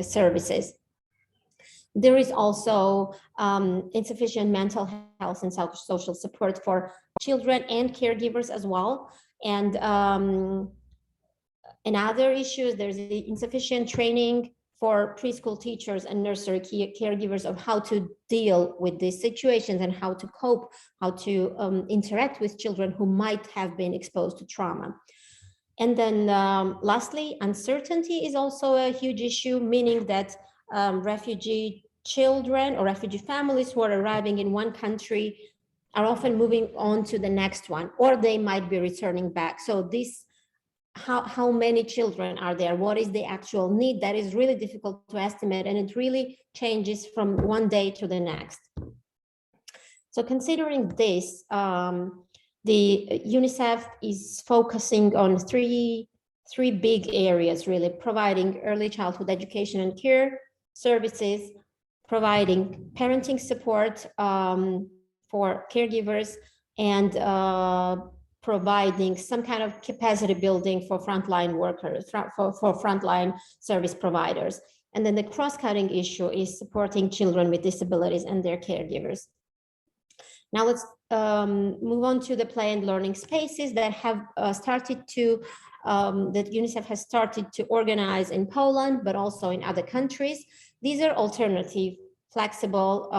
services. There is also insufficient mental health and social support for children and caregivers as well. And other issues, there's insufficient training for preschool teachers and nursery caregivers of how to deal with these situations and how to cope, how to interact with children who might have been exposed to trauma. And then lastly, uncertainty is also a huge issue, meaning that refugee children or refugee families who are arriving in one country are often moving on to the next one, or they might be returning back. So this, how many children are there? What is the actual need? That is really difficult to estimate, and it really changes from one day to the next. So considering this, the UNICEF is focusing on three big areas, really: providing early childhood education and care services, providing parenting support for caregivers, and providing some kind of capacity building for frontline workers, for frontline service providers. And then the cross-cutting issue is supporting children with disabilities and their caregivers. Now let's move on to the play and learning spaces that have started to that UNICEF has started to organize in Poland, but also in other countries. These are alternative, flexible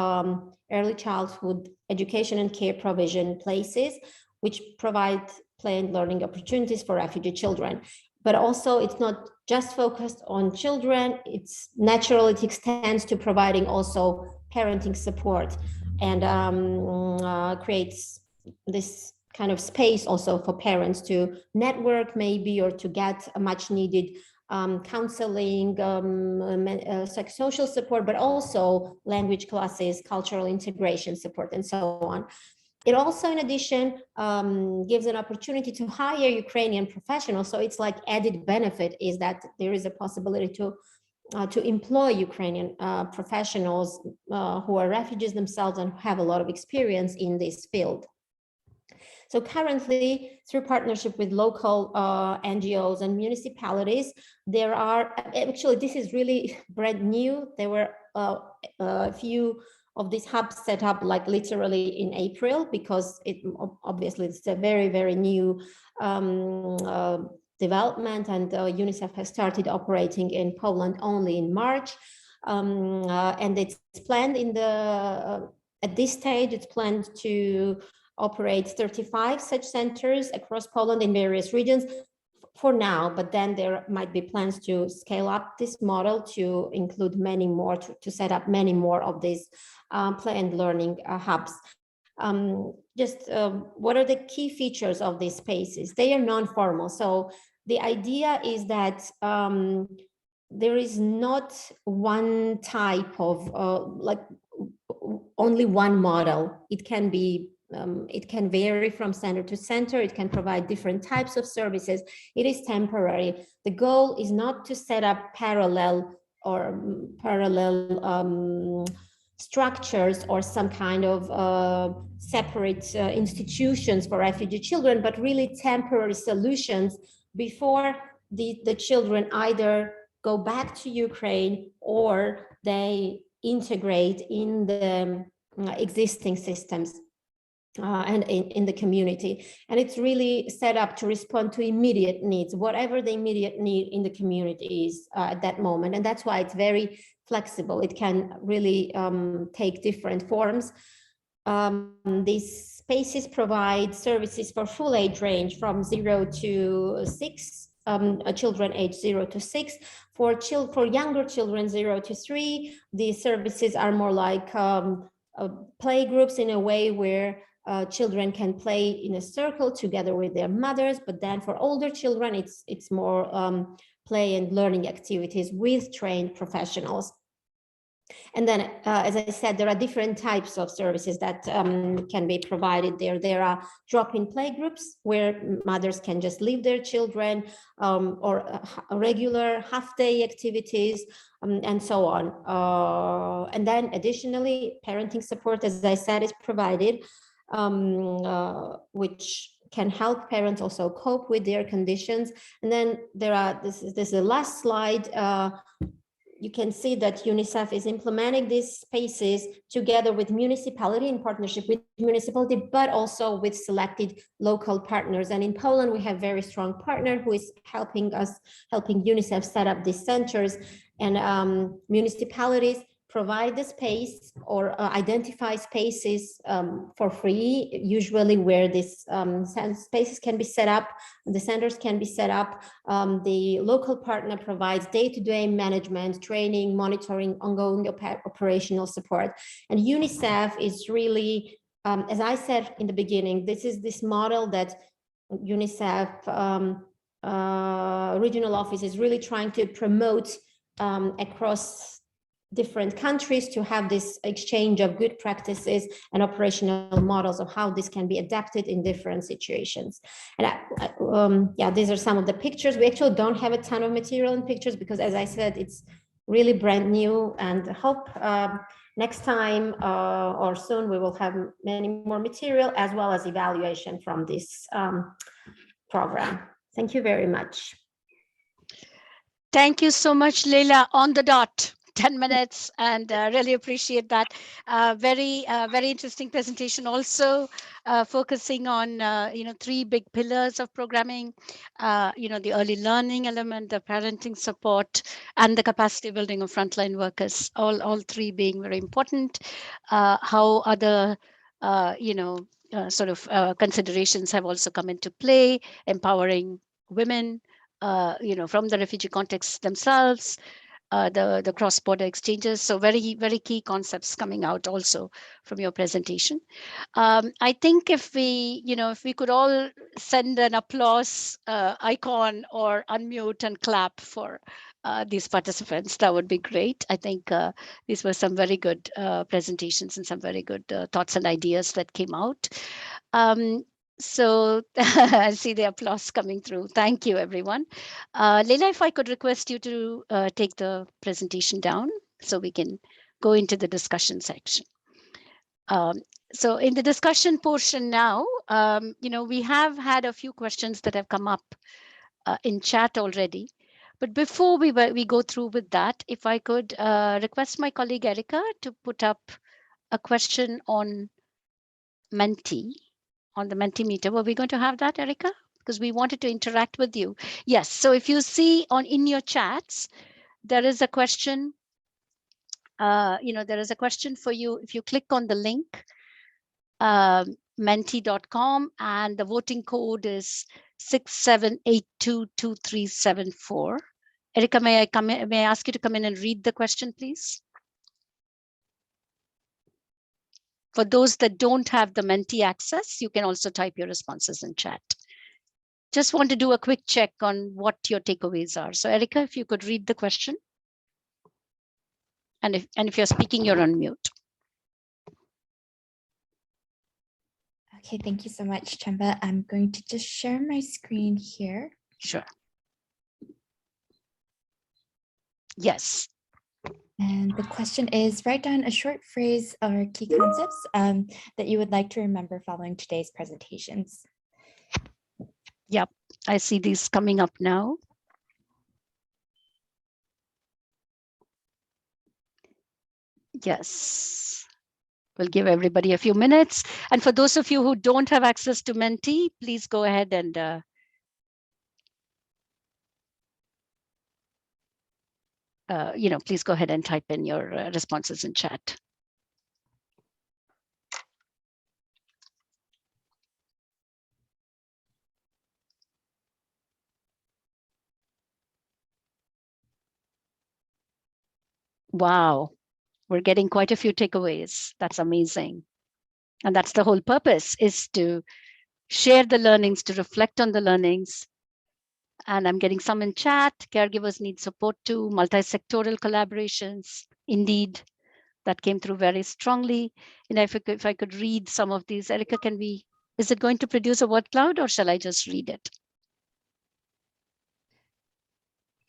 early childhood education and care provision places, which provide play and learning opportunities for refugee children. But also it's not just focused on children, it's natural, it extends to providing also parenting support, and creates this kind of space also for parents to network maybe, or to get a much needed counseling, psychosocial support, but also language classes, cultural integration support, and so on. It also, in addition, gives an opportunity to hire Ukrainian professionals. So it's like added benefit is that there is a possibility to employ Ukrainian professionals who are refugees themselves and have a lot of experience in this field. So currently, through partnership with local NGOs and municipalities, there are, actually this is really brand new. There were a few of these hubs set up like literally in April, because it obviously it's a very, very new development, and UNICEF has started operating in Poland only in March. And it's planned in at this stage, it's planned to operate 35 such centers across Poland in various regions for now, but then there might be plans to scale up this model to include many more, to set up many more of these play and learning hubs. What are the key features of these spaces? They are non-formal. So the idea is that there is not one type of like only one model. It can be it can vary from center to center. It can provide different types of services. It is temporary. The goal is not to set up parallel structures or some kind of separate institutions for refugee children, but really temporary solutions before the children either go back to Ukraine or they integrate in the existing systems and in the community. And it's really set up to respond to immediate needs, whatever the immediate need in the community is at that moment. And that's why it's very flexible. It can really take different forms. These spaces provide services for full age range from 0 to 6, children age 0 to 6. For younger children 0 to 3, the services are more like play groups, in a way where children can play in a circle together with their mothers. But then for older children, it's more play and learning activities with trained professionals. And then, as I said, there are different types of services that can be provided there. There are drop-in play groups where mothers can just leave their children, or regular half-day activities, and so on. And then additionally, parenting support, as I said, is provided, which can help parents also cope with their conditions. And then there are, this is the last slide. You can see that UNICEF is implementing these spaces together with municipality, in partnership with municipality, but also with selected local partners. And in Poland, we have a very strong partner who is helping UNICEF set up these centers. And municipalities provide the space or identify spaces for free, usually where these spaces can be set up, the centers can be set up. The local partner provides day-to-day management, training, monitoring, ongoing operational support. And UNICEF is really, as I said in the beginning, this is this model that UNICEF regional office is really trying to promote across different countries, to have this exchange of good practices and operational models of how this can be adapted in different situations. And yeah, these are some of the pictures. We actually don't have a ton of material in pictures because, as I said, it's really brand new, and I hope next time or soon we will have many more material as well as evaluation from this program. Thank you very much. Thank you so much, Leila. On the dot. 10 minutes, and really appreciate that. Very interesting presentation, also focusing on, 3 big pillars of programming, the early learning element, the parenting support, and the capacity building of frontline workers, all 3 being very important. How other, considerations have also come into play, empowering women, from the refugee context themselves, the cross-border exchanges. So very, very key concepts coming out also from your presentation. I think if we could all send an applause icon or unmute and clap for these participants, that would be great. I think these were some very good presentations and some very good thoughts and ideas that came out. So I see the applause coming through. Thank you, everyone. Leila, if I could request you to take the presentation down so we can go into the discussion section. So in the discussion portion now, we have had a few questions that have come up in chat already. But before we go through with that, if I could request my colleague Erica to put up a question on Menti, on the Mentimeter. Were we going to have that, Erica? Because we wanted to interact with you. Yes. So if you see in your chats, there is a question. There is a question for you. If you click on the link, menti.com, and the voting code is 67822374. Erica, may I ask you to come in and read the question, please? For those that don't have the Menti access, you can also type your responses in chat. Just want to do a quick check on what your takeaways are. So Erica, if you could read the question. And if you're speaking, you're on mute. Okay, thank you so much, Chemba. I'm going to just share my screen here. Sure. Yes. And the question is, write down a short phrase or key concepts that you would like to remember following today's presentations. Yep, I see these coming up now. Yes, we'll give everybody a few minutes. And for those of you who don't have access to Menti, please go ahead and please go ahead and type in your responses in chat. Wow, we're getting quite a few takeaways. That's amazing. And that's the whole purpose, is to share the learnings, to reflect on the learnings. And I'm getting some in chat. Caregivers need support too, multi-sectoral collaborations. Indeed, that came through very strongly. And if I could read some of these, Erica, is it going to produce a word cloud, or shall I just read it?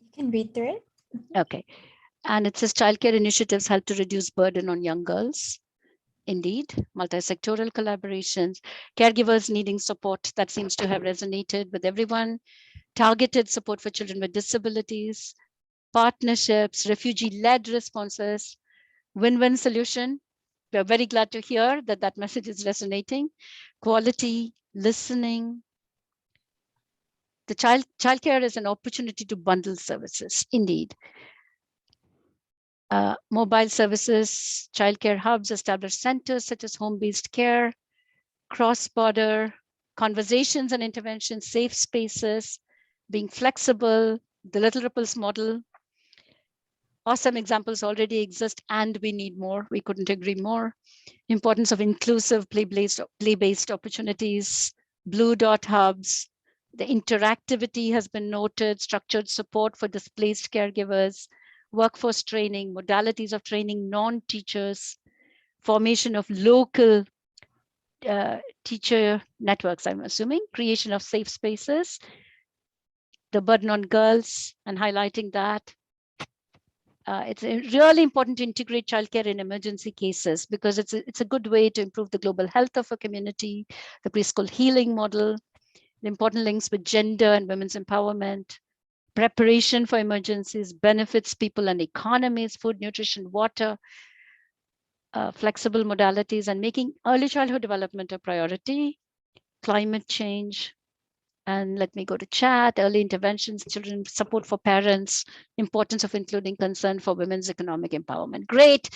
You can read through it. Okay. And it says childcare initiatives help to reduce burden on young girls. Indeed, multi-sectoral collaborations, caregivers needing support, that seems to have resonated with everyone. Targeted support for children with disabilities, partnerships, refugee-led responses, win-win solution. We're very glad to hear that that message is resonating. Quality, listening. The childcare is an opportunity to bundle services, indeed. Mobile services, childcare hubs, established centers such as home-based care, cross-border conversations and interventions, safe spaces, being flexible, the Little Ripples model. Awesome examples already exist, and we need more. We couldn't agree more. Importance of inclusive play-based opportunities, blue dot hubs. The interactivity has been noted, structured support for displaced caregivers, workforce training, modalities of training non-teachers, formation of local teacher networks, I'm assuming, creation of safe spaces, the burden on girls, and highlighting that. It's really important to integrate childcare in emergency cases, because it's a good way to improve the global health of a community, the preschool healing model, the important links with gender and women's empowerment, preparation for emergencies, benefits people and economies, food, nutrition, water, flexible modalities, and making early childhood development a priority, climate change, and let me go to chat, early interventions, children support for parents, importance of including concern for women's economic empowerment. Great.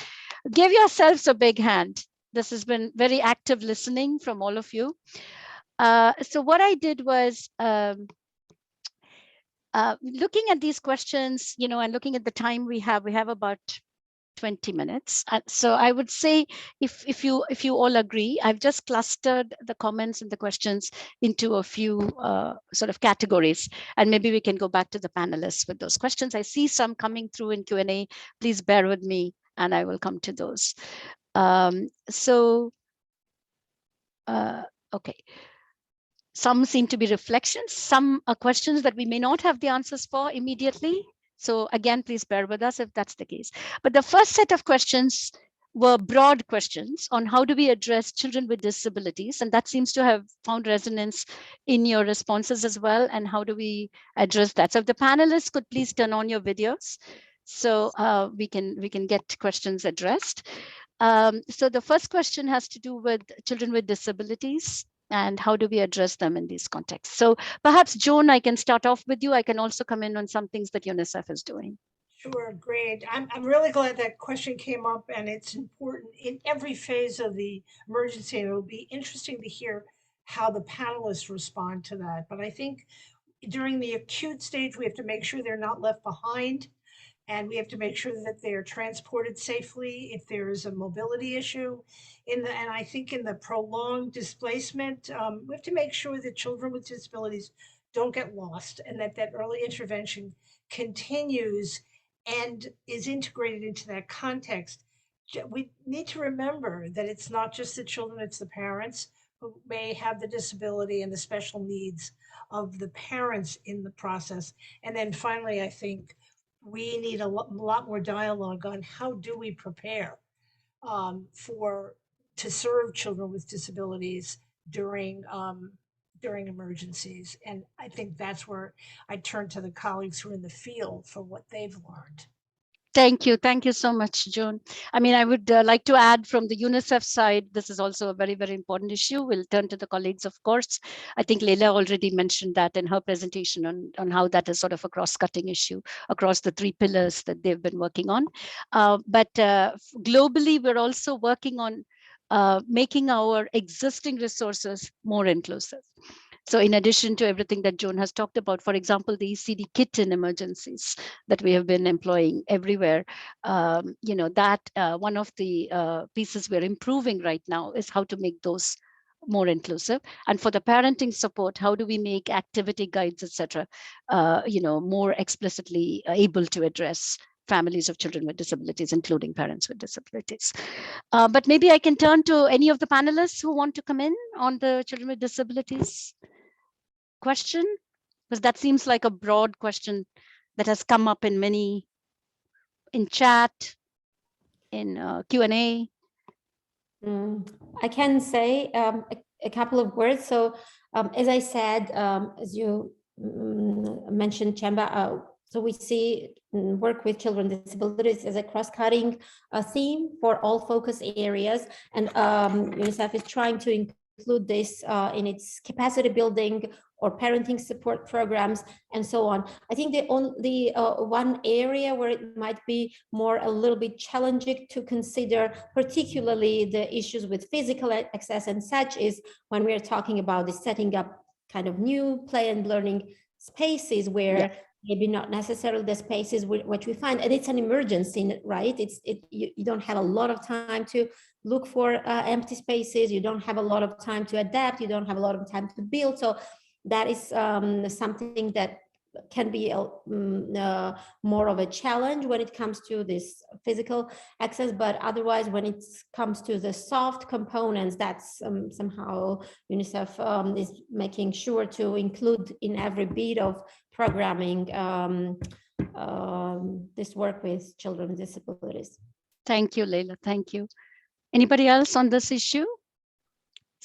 Give yourselves a big hand. This has been very active listening from all of you. So what I did was looking at these questions, and looking at the time we have about 20 minutes. So I would say if you all agree, I've just clustered the comments and the questions into a few sort of categories, and maybe we can go back to the panelists with those questions. I see some coming through in Q&A. Please bear with me and I will come to those. Okay. Some seem to be reflections. Some are questions that we may not have the answers for immediately. So again, please bear with us if that's the case. But the first set of questions were broad questions on how do we address children with disabilities. And that seems to have found resonance in your responses as well. And how do we address that? So if the panelists could please turn on your videos so we can get questions addressed. So the first question has to do with children with disabilities and how do we address them in these contexts. So perhaps, Joan, I can start off with you. I can also come in on some things that UNICEF is doing. Sure, great. I'm really glad that question came up, and it's important in every phase of the emergency. And it'll be interesting to hear how the panelists respond to that. But I think during the acute stage, we have to make sure they're not left behind. And we have to make sure that they are transported safely if there is a mobility issue. And I think in the prolonged displacement, we have to make sure that children with disabilities don't get lost, and that early intervention continues and is integrated into that context. We need to remember that it's not just the children, it's the parents who may have the disability and the special needs of the parents in the process. And then finally, I think we need a lot more dialogue on how do we prepare to serve children with disabilities during emergencies. And I think that's where I turn to the colleagues who are in the field for what they've learned. Thank you. Thank you so much, Joan. I mean, I would like to add from the UNICEF side, this is also a very, very important issue. We'll turn to the colleagues, of course. I think Leila already mentioned that in her presentation on how that is sort of a cross-cutting issue across the 3 pillars that they've been working on. But globally, we're also working on making our existing resources more inclusive. So in addition to everything that Joan has talked about, for example, the ECD kit in emergencies that we have been employing everywhere, that one of the pieces we're improving right now is how to make those more inclusive. And for the parenting support, how do we make activity guides, etc., more explicitly able to address families of children with disabilities, including parents with disabilities. But maybe I can turn to any of the panelists who want to come in on the children with disabilities question, because that seems like a broad question that has come up in chat, in Q&A. I can say a couple of words. So as I said, as you mentioned, Chamba, so we see work with children with disabilities as a cross-cutting theme for all focus areas. And UNICEF is trying to include this in its capacity building or parenting support programs and so on. I think the one area where it might be a little bit challenging to consider, particularly the issues with physical access and such, is when we're talking about the setting up kind of new play and learning spaces where maybe not necessarily the spaces which we find, and it's an emergency, right? You don't have a lot of time to look for empty spaces. You don't have a lot of time to adapt. You don't have a lot of time to build. So that is something that can be more of a challenge when it comes to this physical access. But otherwise, when it comes to the soft components, that's somehow UNICEF is making sure to include in every bit of programming this work with children with disabilities. Thank you, Leila. Thank you. Anybody else on this issue?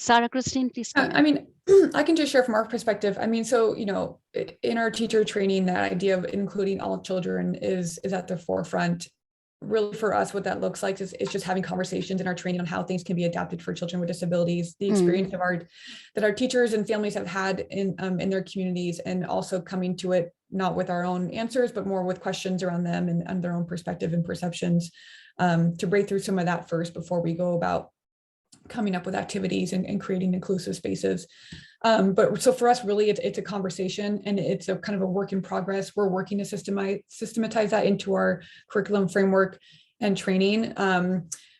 Sarah Christine, please comment. I mean, I can just share from our perspective. I mean, so, you know, in our teacher training, that idea of including all children is at the forefront. Really, for us, what that looks like is just having conversations in our training on how things can be adapted for children with disabilities, the experience of that our teachers and families have had in their communities, and also coming to it not with our own answers, but more with questions around them and their own perspective and perceptions, to break through some of that first before we go about coming up with activities and creating inclusive spaces. But so for us, really, it's a conversation, and it's a kind of a work in progress. We're working to systematize that into our curriculum framework and training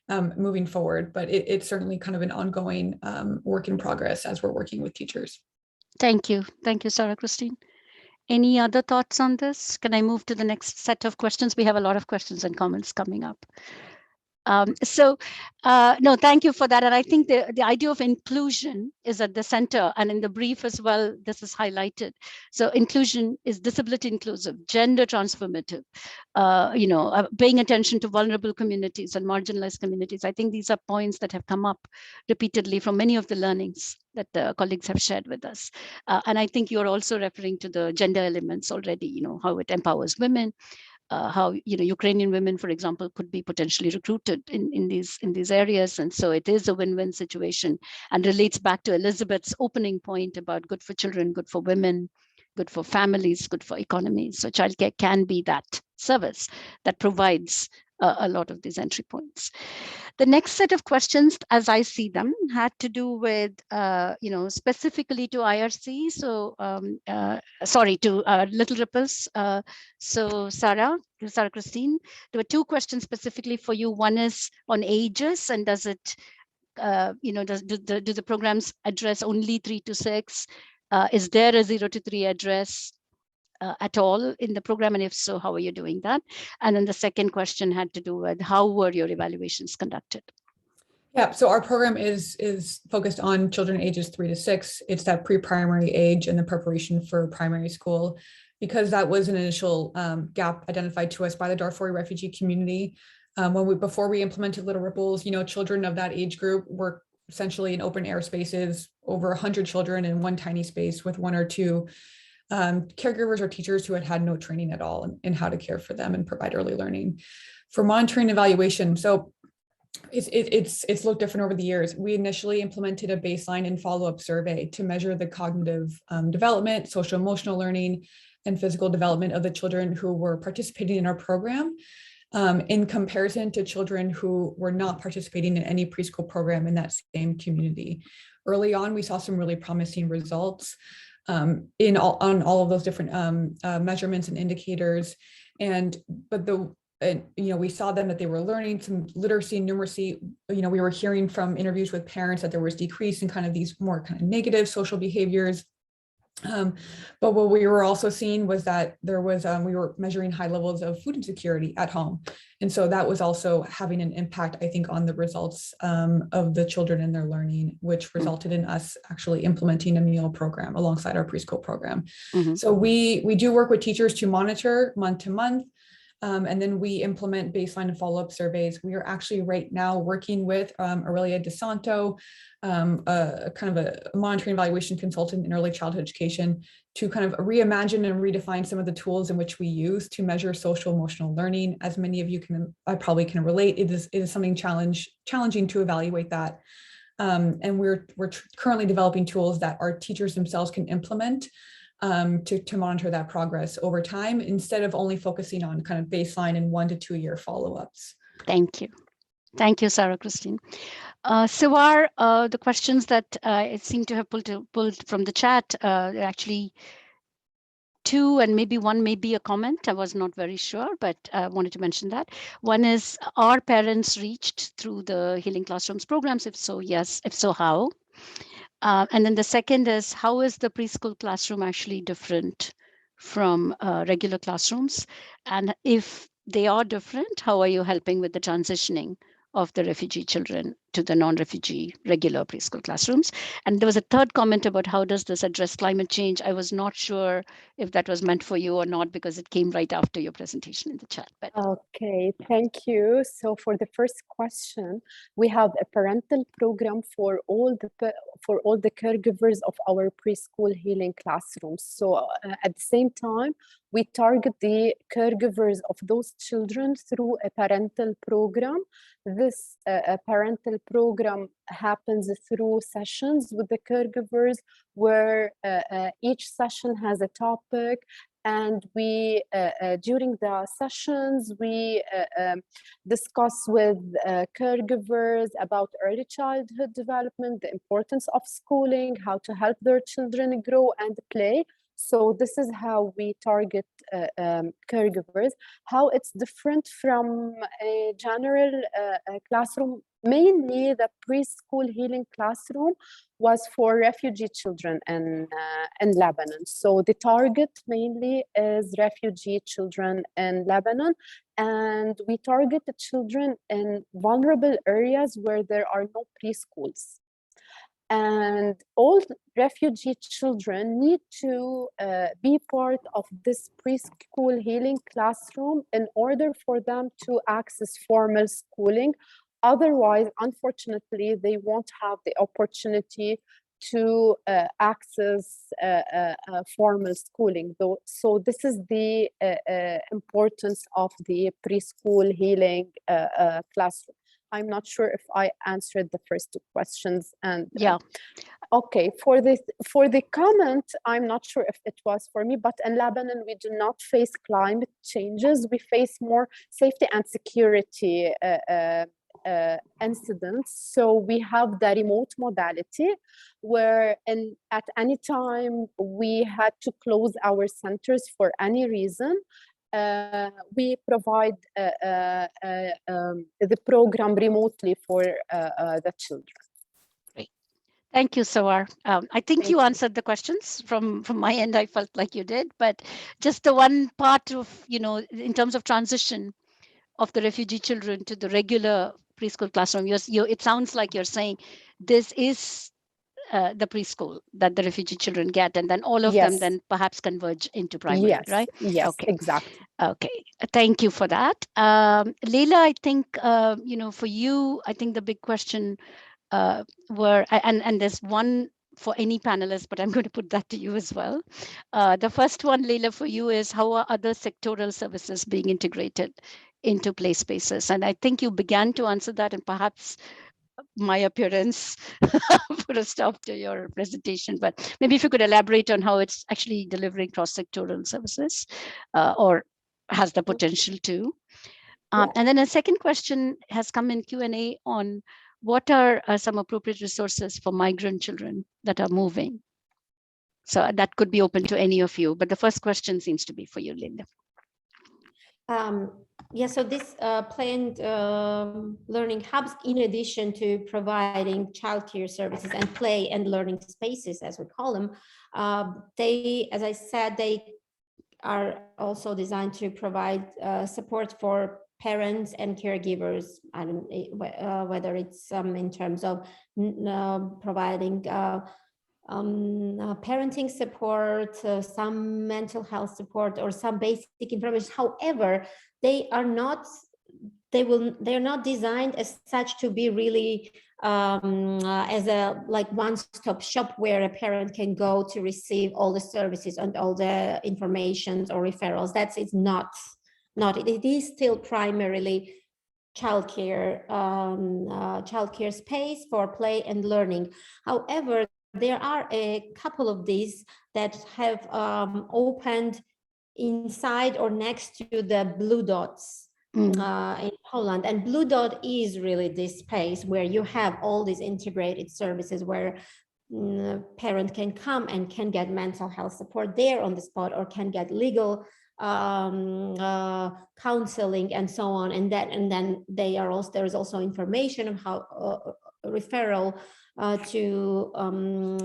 moving forward. But it's certainly kind of an ongoing work in progress as we're working with teachers. Thank you. Thank you, Sarah Christine. Any other thoughts on this? Can I move to the next set of questions? We have a lot of questions and comments coming up. No, thank you for that. And I think the idea of inclusion is at the center, and in the brief as well, this is highlighted. So inclusion is disability inclusive, gender transformative, paying attention to vulnerable communities and marginalized communities. I think these are points that have come up repeatedly from many of the learnings that the colleagues have shared with us. And I think you're also referring to the gender elements already, how it empowers women. How Ukrainian women, for example, could be potentially recruited in these areas, and so it is a win-win situation, and relates back to Elizabeth's opening point about good for children, good for women, good for families, good for economies. So childcare can be that service that provides a lot of these entry points. The next set of questions, as I see them, had to do with, specifically to IRC. So, to Little Ripples. So Sarah Christine, there were two questions specifically for you. One is on ages, and does it, do the programs address only 3 to 6? Is there a 0 to 3 address at all in the program, and if so, how are you doing that? And then the second question had to do with how were your evaluations conducted? Yeah, so our program is focused on children ages 3 to 6. It's that pre-primary age and the preparation for primary school, because that was an initial gap identified to us by the Darfuri refugee community. Before we implemented Little Ripples, children of that age group were essentially in open air spaces, over 100 children in one tiny space with 1 or 2 caregivers or teachers who had no training at all in how to care for them and provide early learning. For monitoring and evaluation, so it's looked different over the years. We initially implemented a baseline and follow-up survey to measure the cognitive development, social emotional learning, and physical development of the children who were participating in our program, in comparison to children who were not participating in any preschool program in that same community. Early on, we saw some really promising results on all of those different measurements and indicators, we saw them that they were learning some literacy and numeracy. We were hearing from interviews with parents that there was decrease in kind of these more kind of negative social behaviors. But what we were also seeing was that there was, we were measuring high levels of food insecurity at home. And so that was also having an impact, I think, on the results of the children and their learning, which resulted in us actually implementing a meal program alongside our preschool program. Mm-hmm. So we do work with teachers to monitor month to month. And then we implement baseline and follow-up surveys. We are actually right now working with Aurelia DeSanto, a kind of a monitoring evaluation consultant in early childhood education, to kind of reimagine and redefine some of the tools in which we use to measure social emotional learning. As many of you I probably can relate, it is something challenging to evaluate that. And we're currently developing tools that our teachers themselves can implement to monitor that progress over time, instead of only focusing on kind of baseline and 1 to 2 year follow-ups. Thank you. Thank you, Sarah Christine. So are the questions that it seemed to have pulled from the chat, actually 2, and maybe 1 may be a comment. I was not very sure, but I wanted to mention that. One is, are parents reached through the Healing Classrooms programs? If so, yes. If so, how? And then the second is, how is the preschool classroom actually different from regular classrooms? And if they are different, how are you helping with the transitioning of the refugee children to the non-refugee regular preschool classrooms? And there was a third comment about how does this address climate change? I was not sure if that was meant for you or not, because it came right after your presentation in the chat. But okay, thank you. So for the first question, we have a parental program for all for all the caregivers of our preschool healing classrooms. So at the same time, we target the caregivers of those children through a parental program. This parental program happens through sessions with the caregivers where each session has a topic, and we during the sessions we discuss with caregivers about early childhood development, the importance of schooling, how to help their children grow and play. So this is how we target caregivers. How it's different from a general classroom. Mainly the preschool healing classroom was for refugee children in Lebanon. So the target mainly is refugee children in Lebanon, and we target the children in vulnerable areas where there are no preschools. And all refugee children need to be part of this preschool healing classroom in order for them to access formal schooling. Otherwise, unfortunately, they won't have the opportunity to access formal schooling. So this is the importance of the preschool healing classroom. I'm not sure if I answered the first two questions. And yeah. Okay, for the comment, I'm not sure if it was for me, but in Lebanon, we do not face climate changes. We face more safety and security incidents. So we have the remote modality where at any time we had to close our centers for any reason. We provide the program remotely for the children. Great. Thank you, Sawar. I think you answered the questions from my end. I felt like you did, but just the one part of, in terms of transition of the refugee children to the regular preschool classroom, it sounds like you're saying this is the preschool that the refugee children get, and then all of them then perhaps converge into primary, right? Yes, okay. Exactly. Okay, thank you for that. Leila, I think, for you, I think the big question and there's one for any panelist, but I'm going to put that to you as well. The first one, Leila, for you is how are other sectoral services being integrated into play spaces? And I think you began to answer that, and perhaps my appearance put a stop to your presentation, but maybe if you could elaborate on how it's actually delivering cross-sectoral services or has the potential to. And then a second question has come in Q&A on what are some appropriate resources for migrant children that are moving. So that could be open to any of you, but the first question seems to be for you, Linda. Yeah, so this planned learning hubs, in addition to providing childcare services and play and learning spaces, as we call them, they, as I said, they are also designed to provide support for parents and caregivers. I don't know whether it's in terms of providing parenting support, some mental health support, or some basic information. However, they're not designed as such to be really as a like one-stop shop where a parent can go to receive all the services and all the information or referrals. It's not. It is still primarily childcare space for play and learning. However, there are a couple of these that have opened inside or next to the Blue Dots in Poland. And Blue Dot is really this space where you have all these integrated services where parent can come and can get mental health support there on the spot, or can get legal counseling and so on. And then there is also information on how referral to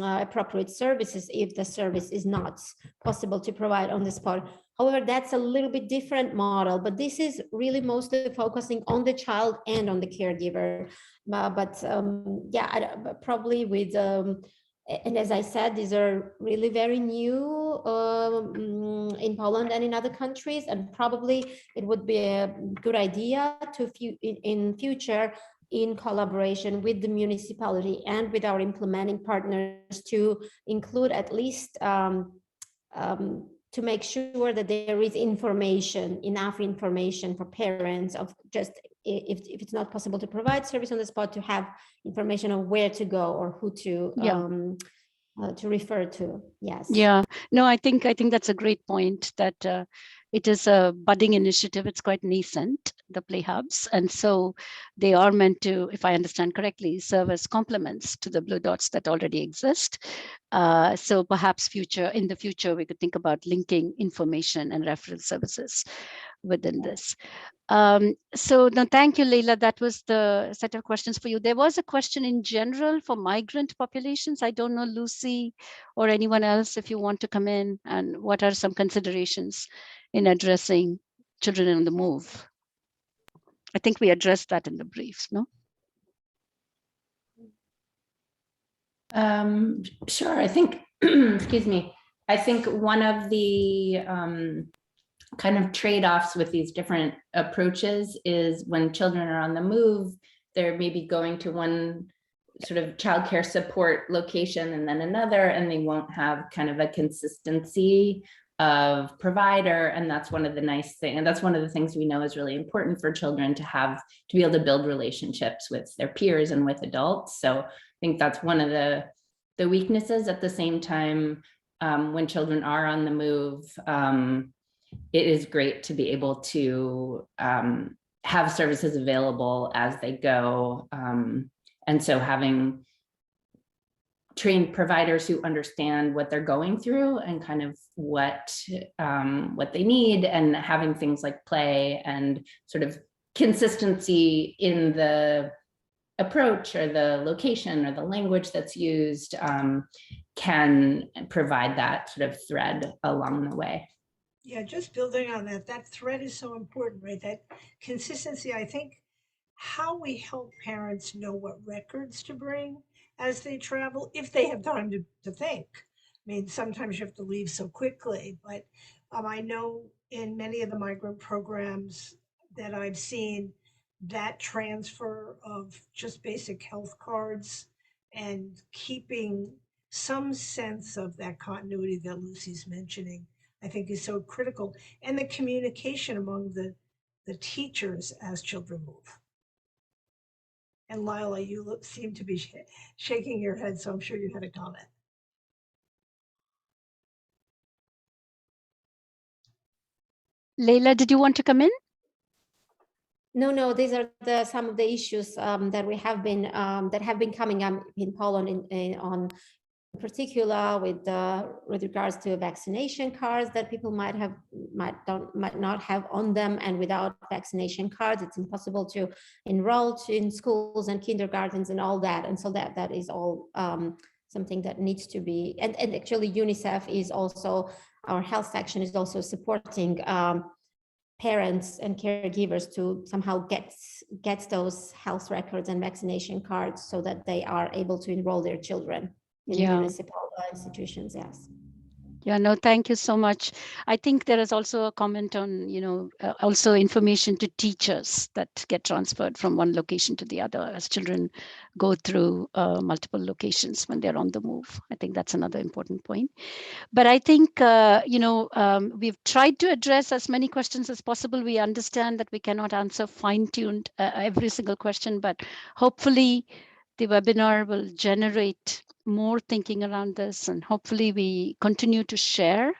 appropriate services if the service is not possible to provide on the spot. However, that's a little bit different model, but this is really mostly focusing on the child and on the caregiver. Probably with and as I said, these are really very new in Poland and in other countries, and probably it would be a good idea to in future in collaboration with the municipality and with our implementing partners to include at least to make sure that there is information, enough information for parents of just if it's not possible to provide service on the spot, to have information on where to go or who to refer to. Yes. Yeah, no, I think that's a great point, that it is a budding initiative. It's quite nascent, the play hubs. And so they are meant to, if I understand correctly, serve as complements to the blue dots that already exist. So perhaps in the future, we could think about linking information and referral services within this. So no, thank you, Leila. That was the set of questions for you. There was a question in general for migrant populations. I don't know, Lucy or anyone else, if you want to come in, and what are some considerations in addressing children on the move? I think we addressed that in the briefs, no? Sure, I think, excuse me, I think one of the kind of trade-offs with these different approaches is when children are on the move, they're maybe going to one sort of childcare support location and then another, and they won't have kind of a consistency of provider. And that's one of the nice things, and that's one of the things we know is really important for children to be able to build relationships with their peers and with adults. So I think that's one of the weaknesses. At the same time, when children are on the move, it is great to be able to have services available as they go. And so having trained providers who understand what they're going through and kind of what they need, and having things like play and sort of consistency in the approach or the location or the language that's used can provide that sort of thread along the way. Yeah, just building on that thread is so important, right? That consistency. I think how we help parents know what records to bring as they travel, if they have time to think. I mean, sometimes you have to leave so quickly, but I know in many of the migrant programs that I've seen, that transfer of just basic health cards and keeping some sense of that continuity that Lucy's mentioning, I think is so critical. And the communication among the teachers as children move. And Lila, you seem to be shaking your head, so I'm sure you had a comment. Leila, did you want to come in? No, these are some of the issues that have been coming up in Poland on particular with regards to vaccination cards that people might not have on them, and without vaccination cards it's impossible to enroll in schools and kindergartens and all that. And so that is all something that needs to be, and actually UNICEF is also, our health section is also supporting parents and caregivers to somehow get those health records and vaccination cards so that they are able to enroll their children in municipal institutions. Yes. Yeah, no, thank you so much. I think there is also a comment on, also information to teachers that get transferred from one location to the other as children go through multiple locations when they're on the move. I think that's another important point. But I think, we've tried to address as many questions as possible. We understand that we cannot answer fine-tuned every single question, but hopefully the webinar will generate more thinking around this, and hopefully we continue to share,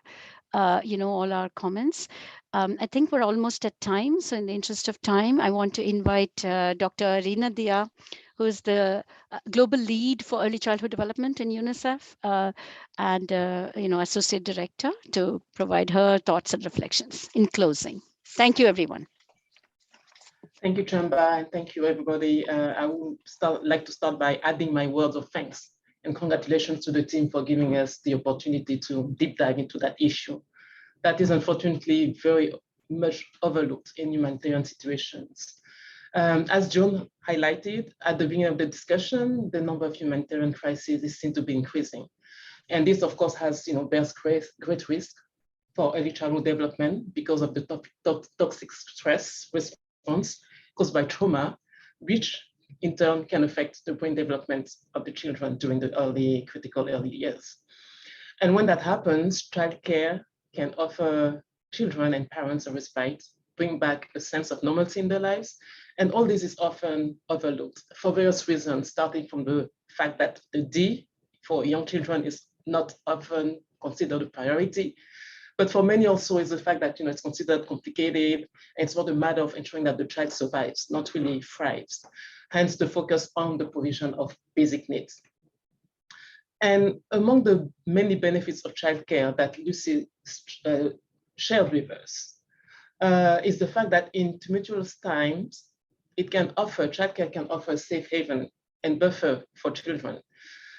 all our comments. I think we're almost at time. So in the interest of time, I want to invite Dr. Arina Dia, who is the global lead for early childhood development in UNICEF and, associate director, to provide her thoughts and reflections in closing. Thank you, everyone. Thank you, Chamba, and thank you, everybody. I would like to start by adding my words of thanks and congratulations to the team for giving us the opportunity to deep dive into that issue that is unfortunately very much overlooked in humanitarian situations. As John highlighted at the beginning of the discussion, the number of humanitarian crises is seen to be increasing. And this, of course, has bears great risk for early childhood development because of the toxic stress response caused by trauma, which in turn can affect the brain development of the children during the critical early years. And when that happens, childcare can offer children and parents a respite, bring back a sense of normalcy in their lives. And all this is often overlooked for various reasons, starting from the fact that the D for young children is not often considered a priority. But for many also is the fact that it's considered complicated, and it's not a matter of ensuring that the child survives, not really thrives. Hence the focus on the provision of basic needs. And among the many benefits of childcare that Lucy shared with us is the fact that in tumultuous times, childcare can offer a safe haven and buffer for children.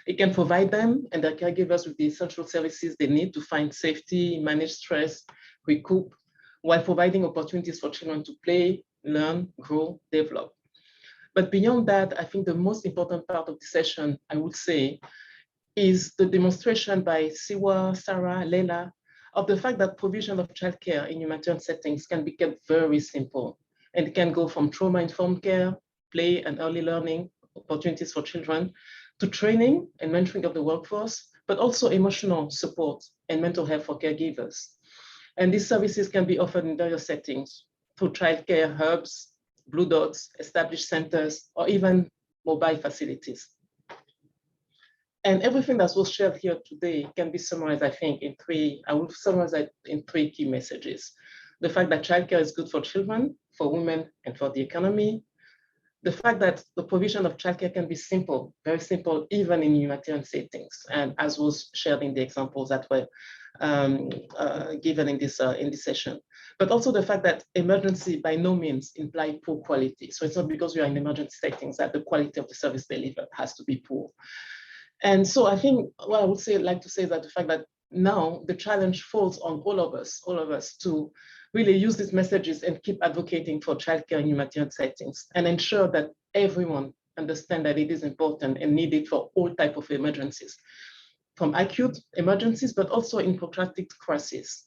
It can provide them and their caregivers with the essential services they need to find safety, manage stress, recoup, while providing opportunities for children to play, learn, grow, develop. But beyond that, I think the most important part of the session, I would say, is the demonstration by Siwa, Sarah, Leila, of the fact that provision of childcare in humanitarian settings can be kept very simple. And it can go from trauma-informed care, play and early learning, opportunities for children, to training and mentoring of the workforce, but also emotional support and mental health for caregivers. And these services can be offered in various settings through childcare hubs, blue dots, established centers, or even mobile facilities. And everything that was shared here today can be summarized, I think, I will summarize it in 3 key messages. The fact that childcare is good for children, for women, and for the economy. The fact that the provision of childcare can be simple, very simple, even in humanitarian settings, and as was shared in the examples that were given in this session. But also the fact that emergency by no means imply poor quality. So it's not because we are in emergency settings that the quality of the service delivered has to be poor. And so I think what I would like to say is that the fact that now the challenge falls on all of us to really use these messages and keep advocating for childcare in humanitarian settings and ensure that everyone understands that it is important and needed for all types of emergencies, from acute emergencies, but also in protracted crises.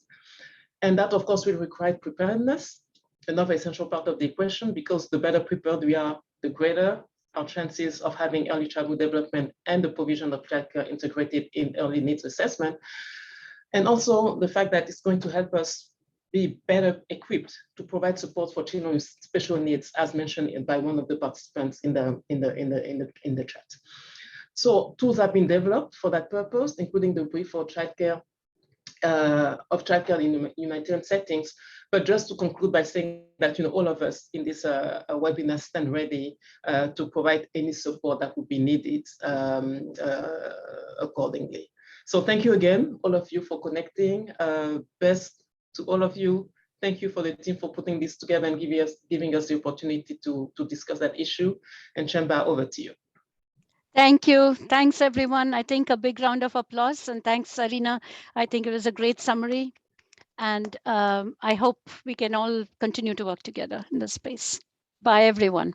And that, of course, will require preparedness, another essential part of the equation, because the better prepared we are, the greater our chances of having early childhood development and the provision of childcare integrated in early needs assessment. And also the fact that it's going to help us be better equipped to provide support for children with special needs, as mentioned by one of the participants in the chat. So tools have been developed for that purpose, including the brief for childcare in humanitarian settings. But just to conclude by saying that all of us in this webinar stand ready to provide any support that would be needed accordingly. So thank you again, all of you, for connecting. Best to all of you. Thank you for the team for putting this together and giving us the opportunity to discuss that issue. And Chamba, over to you. Thank you. Thanks, everyone. I think a big round of applause. And thanks, Sarina. I think it was a great summary. And I hope we can all continue to work together in this space. Bye, everyone.